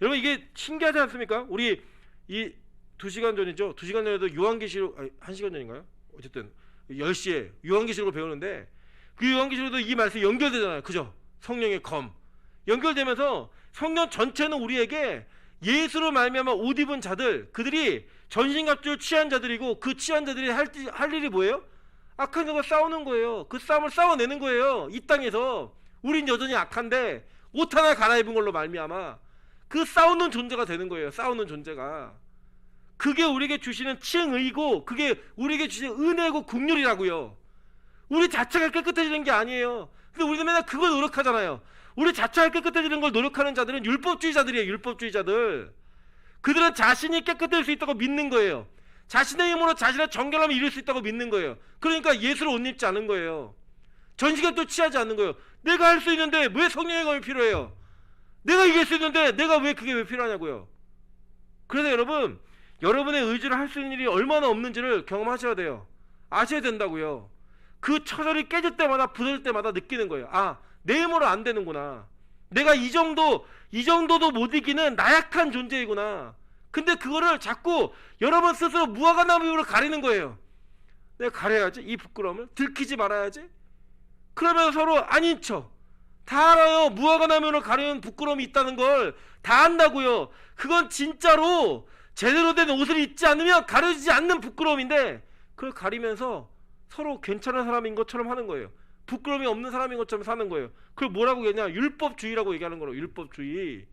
여러분, 이게 신기하지 않습니까? 우리 이 2시간 전이죠. 2시간 전에도 요한계시록, 1시간 전인가요? 어쨌든 10시에 요한계시록을 배우는데 그 요한계시록도 이 말씀이 연결되잖아요. 그죠? 성령의 검 연결되면서 성령 전체는 우리에게 예수로 말미암아 옷 입은 자들, 그들이 전신갑주를 취한 자들이고 그 취한 자들이 할 일이 뭐예요? 악한 자가 싸우는 거예요. 그 싸움을 싸워내는 거예요. 이 땅에서 우린 여전히 악한데 옷 하나 갈아입은 걸로 말미암아 그 싸우는 존재가 되는 거예요. 싸우는 존재가. 그게 우리에게 주시는 칭의고 그게 우리에게 주시는 은혜고 긍휼이라고요. 우리 자체가 깨끗해지는 게 아니에요. 근데 우리는 맨날 그걸 노력하잖아요. 우리 자체가 깨끗해지는 걸 노력하는 자들은 율법주의자들이에요. 율법주의자들. 그들은 자신이 깨끗할 수 있다고 믿는 거예요. 자신의 힘으로 자신의 정결함을 이룰 수 있다고 믿는 거예요. 그러니까 예수를 옷 입지 않은 거예요. 전신갑주를 취하지 않는 거예요. 내가 할 수 있는데 왜 성령의 검이 필요해요? 내가 이길 수 있는데 내가 왜 그게 왜 필요하냐고요. 그래서 여러분, 여러분의 의지로 할 수 있는 일이 얼마나 없는지를 경험하셔야 돼요. 아셔야 된다고요. 그 처절이 깨질 때마다 부서질 때마다 느끼는 거예요. 아, 내 힘으로 안 되는구나. 내가 이 정도도 못 이기는 나약한 존재이구나. 근데 그거를 자꾸 여러분 스스로 무화과나무로 가리는 거예요. 내가 가려야지. 이 부끄러움을 들키지 말아야지. 그러면 서로 아닌 척. 다 알아요. 무화과나무로 가리는 부끄러움이 있다는 걸 다 안다고요. 그건 진짜로 제대로 된 옷을 입지 않으면 가려지지 않는 부끄러움인데 그걸 가리면서 서로 괜찮은 사람인 것처럼 하는 거예요. 부끄러움이 없는 사람인 것처럼 사는 거예요. 그걸 뭐라고 얘기하냐? 율법주의라고 얘기하는 거로. 율법주의.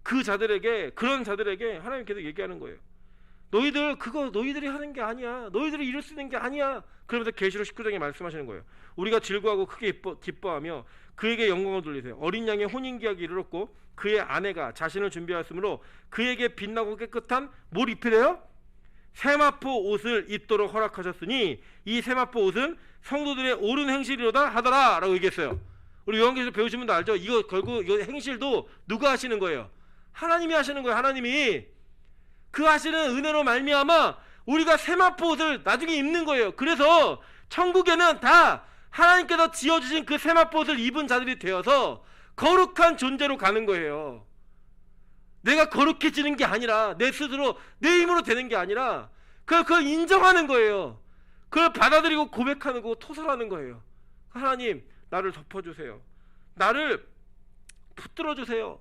그 자들에게, 그런 자들에게 하나님께서 얘기하는 거예요. 너희들이 하는 게 아니야. 너희들이 이룰 수 있는 게 아니야. 그러면서 계시록 19장에 말씀하시는 거예요. 우리가 즐거워하고 크게 기뻐하며 그에게 영광을 돌리세요. 어린 양의 혼인기약이 이르렀고 그의 아내가 자신을 준비하였으므로 그에게 빛나고 깨끗한 뭘 입히래요? 세마포 옷을 입도록 허락하셨으니 이 세마포 옷은 성도들의 옳은 행실이로다 하더라 라고 얘기했어요. 우리 요한계시록 배우신 분도 알죠? 이거 결국 이 행실도 누가 하시는 거예요? 하나님이 하시는 거예요. 하나님이. 그 하시는 은혜로 말미암아 우리가 세마포 옷을 나중에 입는 거예요. 그래서 천국에는 다 하나님께서 지어주신 그 세마포 옷을 입은 자들이 되어서 거룩한 존재로 가는 거예요. 내가 거룩해지는 게 아니라 내 스스로 내 힘으로 되는 게 아니라 그걸 인정하는 거예요. 그걸 받아들이고 고백하는 거고 토설하는 거예요. 하나님, 나를 덮어주세요. 나를 붙들어주세요.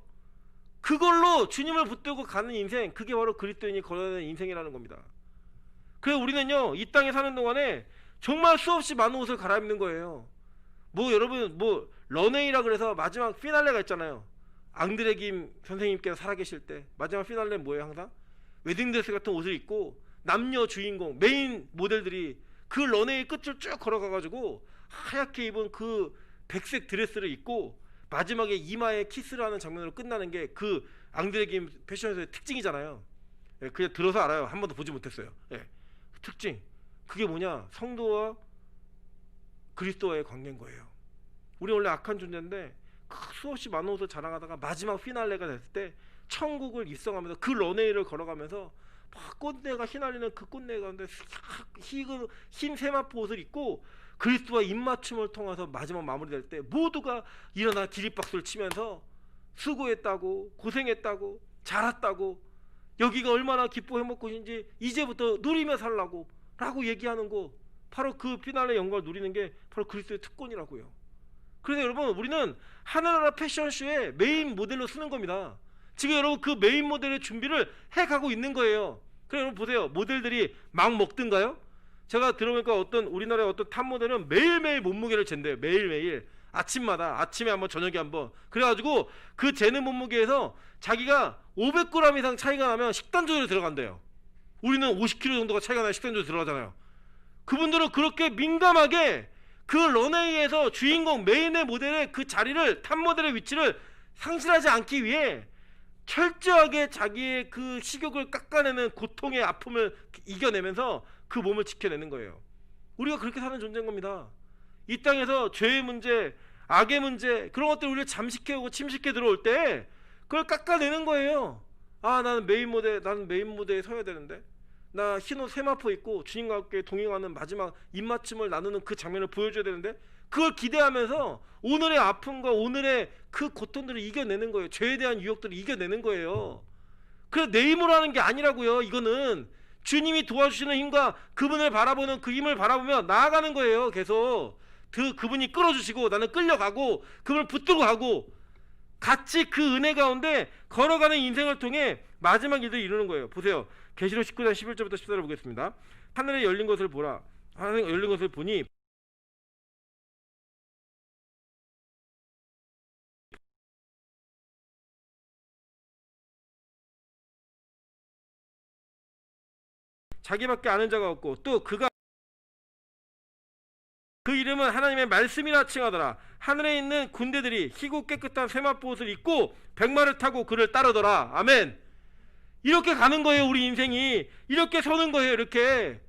그걸로 주님을 붙들고 가는 인생, 그게 바로 그리스도인이 걸어가는 인생이라는 겁니다. 그래서 우리는요, 이 땅에 사는 동안에 정말 수없이 많은 옷을 갈아입는 거예요. 뭐 여러분, 뭐 런웨이라 그래서 마지막 피날레가 있잖아요. 앙드레 김 선생님께서 살아계실 때 마지막 피날레는 뭐예요? 항상 웨딩드레스 같은 옷을 입고 남녀 주인공 메인 모델들이 그 런웨이 끝을 쭉 걸어가가지고 하얗게 입은 그 백색 드레스를 입고 마지막에 이마에 키스를 하는 장면으로 끝나는 게 그 앙드레 김 패션에서의 특징이잖아요. 예, 그냥 들어서 알아요. 한 번도 보지 못했어요. 예, 특징, 그게 뭐냐? 성도와 그리스도와의 관계인 거예요. 우리 원래 악한 존재인데 수없이 많은 옷을 자랑하다가 마지막 피날레가 됐을 때 천국을 입성하면서 그 런웨이를 걸어가면서 막 꽃내가 휘날리는 그 꽃내 가운데 흰 세마포 옷을 입고 그리스도와 입맞춤을 통해서 마지막 마무리될 때 모두가 일어나 기립박수를 치면서 수고했다고, 고생했다고, 잘했다고, 여기가 얼마나 기뻐 행복 곳인지 이제부터 누리며 살라고 라고 얘기하는 거, 바로 그 피날레 영광을 누리는 게 바로 그리스도의 특권이라고요. 그래서 여러분, 우리는 하늘나라 패션쇼의 메인 모델로 쓰는 겁니다. 지금 여러분 그 메인 모델의 준비를 해가고 있는 거예요. 그래, 여러분 보세요. 모델들이 막 먹든가요? 제가 들어보니까 어떤 우리나라의 어떤 탑 모델은 매일매일 몸무게를 잰대요. 매일매일 아침마다, 아침에 한번 저녁에 한번. 그래가지고 그 재는 몸무게에서 자기가 500g 이상 차이가 나면 식단 조절에 들어간대요. 우리는 50kg 정도가 차이가 나야 식단 조절에 들어가잖아요. 그분들은 그렇게 민감하게 그 런웨이에서 주인공 메인의 모델의 그 자리를, 탑 모델의 위치를 상실하지 않기 위해 철저하게 자기의 그 식욕을 깎아내는 고통의 아픔을 이겨내면서 그 몸을 지켜내는 거예요. 우리가 그렇게 사는 존재인 겁니다. 이 땅에서 죄의 문제, 악의 문제, 그런 것들 우리를 잠식해오고 침식해 들어올 때 그걸 깎아내는 거예요. 아, 나는 메인 무대에 서야 되는데, 나 흰옷 세마포 입고 주님과 함께 동행하는 마지막 입맞춤을 나누는 그 장면을 보여줘야 되는데, 그걸 기대하면서 오늘의 아픔과 오늘의 그 고통들을 이겨내는 거예요. 죄에 대한 유혹들을 이겨내는 거예요. 그래서 내 힘으로 하는 게 아니라고요. 이거는 주님이 도와주시는 힘과 그분을 바라보는 그 힘을 바라보며 나아가는 거예요. 계속 그분이 끌어주시고 나는 끌려가고 그분을 붙들고 가고 같이 그 은혜 가운데 걸어가는 인생을 통해 마지막 일들을 이루는 거예요. 보세요. 계시록 19장 11절부터 14절 보겠습니다. 하늘에 열린 것을 보라. 하늘에 열린 것을 보니 자기밖에 아는 자가 없고 또 그가 그 이름은 하나님의 말씀이라 칭하더라. 하늘에 있는 군대들이 희고 깨끗한 세마포 옷을 입고 백마를 타고 그를 따르더라. 아멘. 이렇게 가는 거예요. 우리 인생이 이렇게 서는 거예요. 이렇게.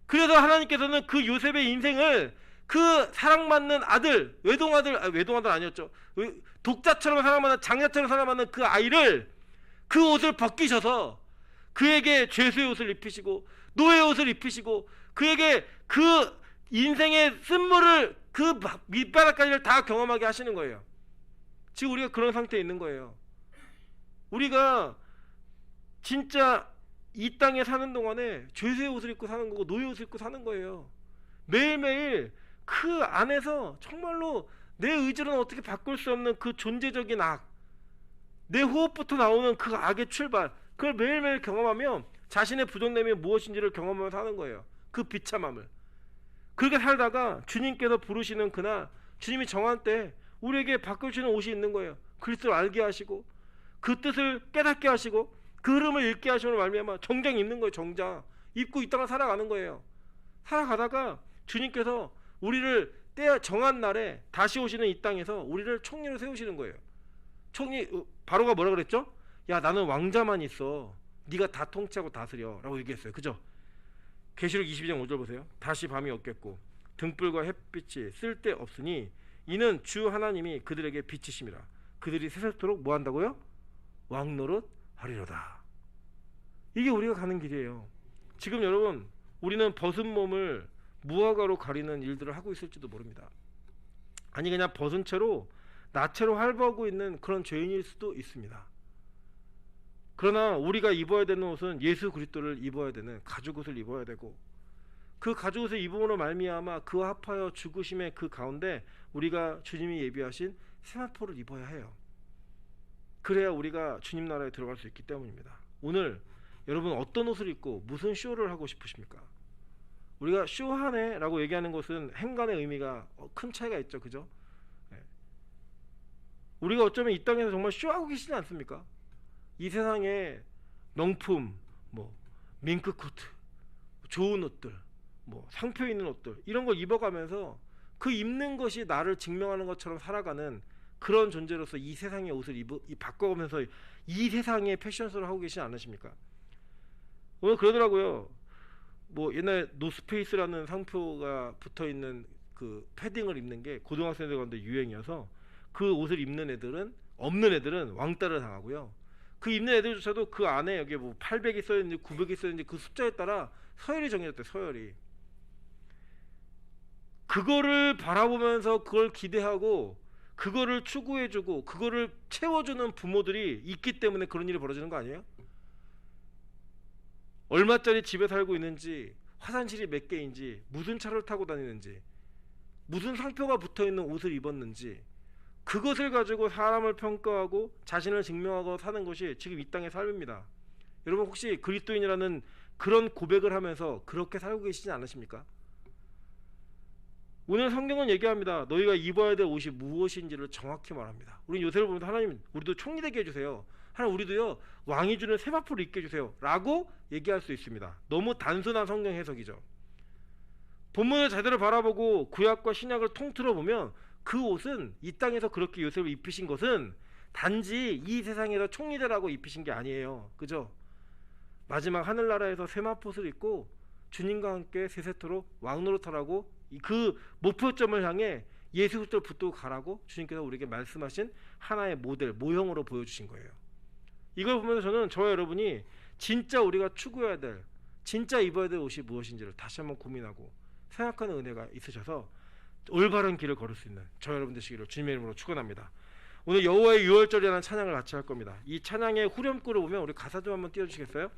그래서 하나님께서는 그 요셉의 인생을 그 사랑받는 아들, 외동아들 아니었죠. 독자처럼 사랑받는, 장자처럼 사랑받는 그 아이를 그 옷을 벗기셔서 그에게 죄수의 옷을 입히시고 노예의 옷을 입히시고 그에게 그 인생의 쓴물을 그 밑바닥까지를 다 경험하게 하시는 거예요. 지금 우리가 그런 상태에 있는 거예요. 우리가 진짜 이 땅에 사는 동안에 죄수의 옷을 입고 사는 거고 노예의 옷을 입고 사는 거예요. 매일매일 그 안에서 정말로 내 의지로는 어떻게 바꿀 수 없는 그 존재적인 악, 내 호흡부터 나오는 그 악의 출발, 그걸 매일매일 경험하며 자신의 부정됨이 무엇인지를 경험하며 사는 거예요. 그 비참함을. 그렇게 살다가 주님께서 부르시는 그날, 주님이 정한 때 우리에게 바꿔주시는 옷이 있는 거예요. 그리스도를 알게 하시고 그 뜻을 깨닫게 하시고 그 흐름을 읽게 하시는 말미암아 정장 입는 거예요. 정장 입고 이 땅을 살아가는 거예요. 살아가다가 주님께서 우리를 때 정한 날에 다시 오시는 이 땅에서 우리를 총리로 세우시는 거예요. 총리 바로가 뭐라 그랬죠? 야, 나는 왕자만 있어. 네가 다 통치하고 다스려 라고 얘기했어요. 그죠? 계시록 22장 5절 보세요. 다시 밤이 없겠고 등불과 햇빛이 쓸데없으니 이는 주 하나님이 그들에게 빛이심이라. 그들이 세세토록 뭐 한다고요? 왕노릇 하리로다. 이게 우리가 가는 길이에요. 지금 여러분, 우리는 벗은 몸을 무화과로 가리는 일들을 하고 있을지도 모릅니다. 아니, 그냥 벗은 채로 나체로 활보하고 있는 그런 죄인일 수도 있습니다. 그러나 우리가 입어야 되는 옷은 예수 그리스도를 입어야 되는 가죽옷을 입어야 되고, 그 가죽옷을 입음으로 말미암아 그와 합하여 죽으심의 그 가운데 우리가 주님이 예비하신 세마포를 입어야 해요. 그래야 우리가 주님 나라에 들어갈 수 있기 때문입니다. 오늘 여러분 어떤 옷을 입고 무슨 쇼를 하고 싶으십니까? 우리가 쇼하네 라고 얘기하는 것은 행간의 의미가 큰 차이가 있죠. 그죠? 우리가 어쩌면 이 땅에서 정말 쇼하고 계시지 않습니까? 이 세상에 명품, 뭐 밍크 코트, 좋은 옷들, 뭐 상표 있는 옷들, 이런 걸 입어가면서 그 입는 것이 나를 증명하는 것처럼 살아가는 그런 존재로서 이 세상의 옷을 바꿔가면서 이 세상의 패션쇼를 하고 계시지 않으십니까? 오늘 그러더라고요. 뭐 옛날에 노스페이스라는 상표가 붙어있는 그 패딩을 입는 게 고등학생들 가운데 유행이어서 그 옷을 입는 애들은, 없는 애들은 왕따를 당하고요. 그 입는 애들조차도 그 안에 여기 뭐 800이 써있는지 900이 써있는지 그 숫자에 따라 서열이 정해졌대. 서열이. 그거를 바라보면서 그걸 기대하고 그거를 추구해주고 그거를 채워주는 부모들이 있기 때문에 그런 일이 벌어지는 거 아니에요? 얼마짜리 집에 살고 있는지, 화장실이 몇 개인지, 무슨 차를 타고 다니는지, 무슨 상표가 붙어있는 옷을 입었는지, 그것을 가지고 사람을 평가하고 자신을 증명하고 사는 것이 지금 이 땅의 삶입니다. 여러분 혹시 그리스도인이라는 그런 고백을 하면서 그렇게 살고 계시지 않으십니까? 오늘 성경은 얘기합니다. 너희가 입어야 될 옷이 무엇인지를 정확히 말합니다. 우리 요새를 보면서 하나님 우리도 총리 되게 해주세요. 하나님 우리도요 왕이 주는 세마포를 입게 해주세요 라고 얘기할 수 있습니다. 너무 단순한 성경 해석이죠. 본문을 제대로 바라보고 구약과 신약을 통틀어 보면 그 옷은, 이 땅에서 그렇게 요셉을 입히신 것은 단지 이 세상에서 총리되라고 입히신 게 아니에요. 그죠? 마지막 하늘나라에서 세마포를 입고 주님과 함께 세세토록 왕노릇하라고 그 목표점을 향해 예수 그리스도를 붙들고 가라고 주님께서 우리에게 말씀하신 하나의 모델, 모형으로 보여주신 거예요. 이걸 보면서 저는 저와 여러분이 진짜 우리가 추구해야 될, 진짜 입어야 될 옷이 무엇인지를 다시 한번 고민하고 생각하는 은혜가 있으셔서 올바른 길을 걸을 수 있는 저와 여러분 되시기를 주님의 이름으로 축원합니다. 오늘 여호와의 유월절이라는 찬양을 같이 할 겁니다. 이 찬양의 후렴구를 보면 우리 가사 좀 한번 띄워주시겠어요?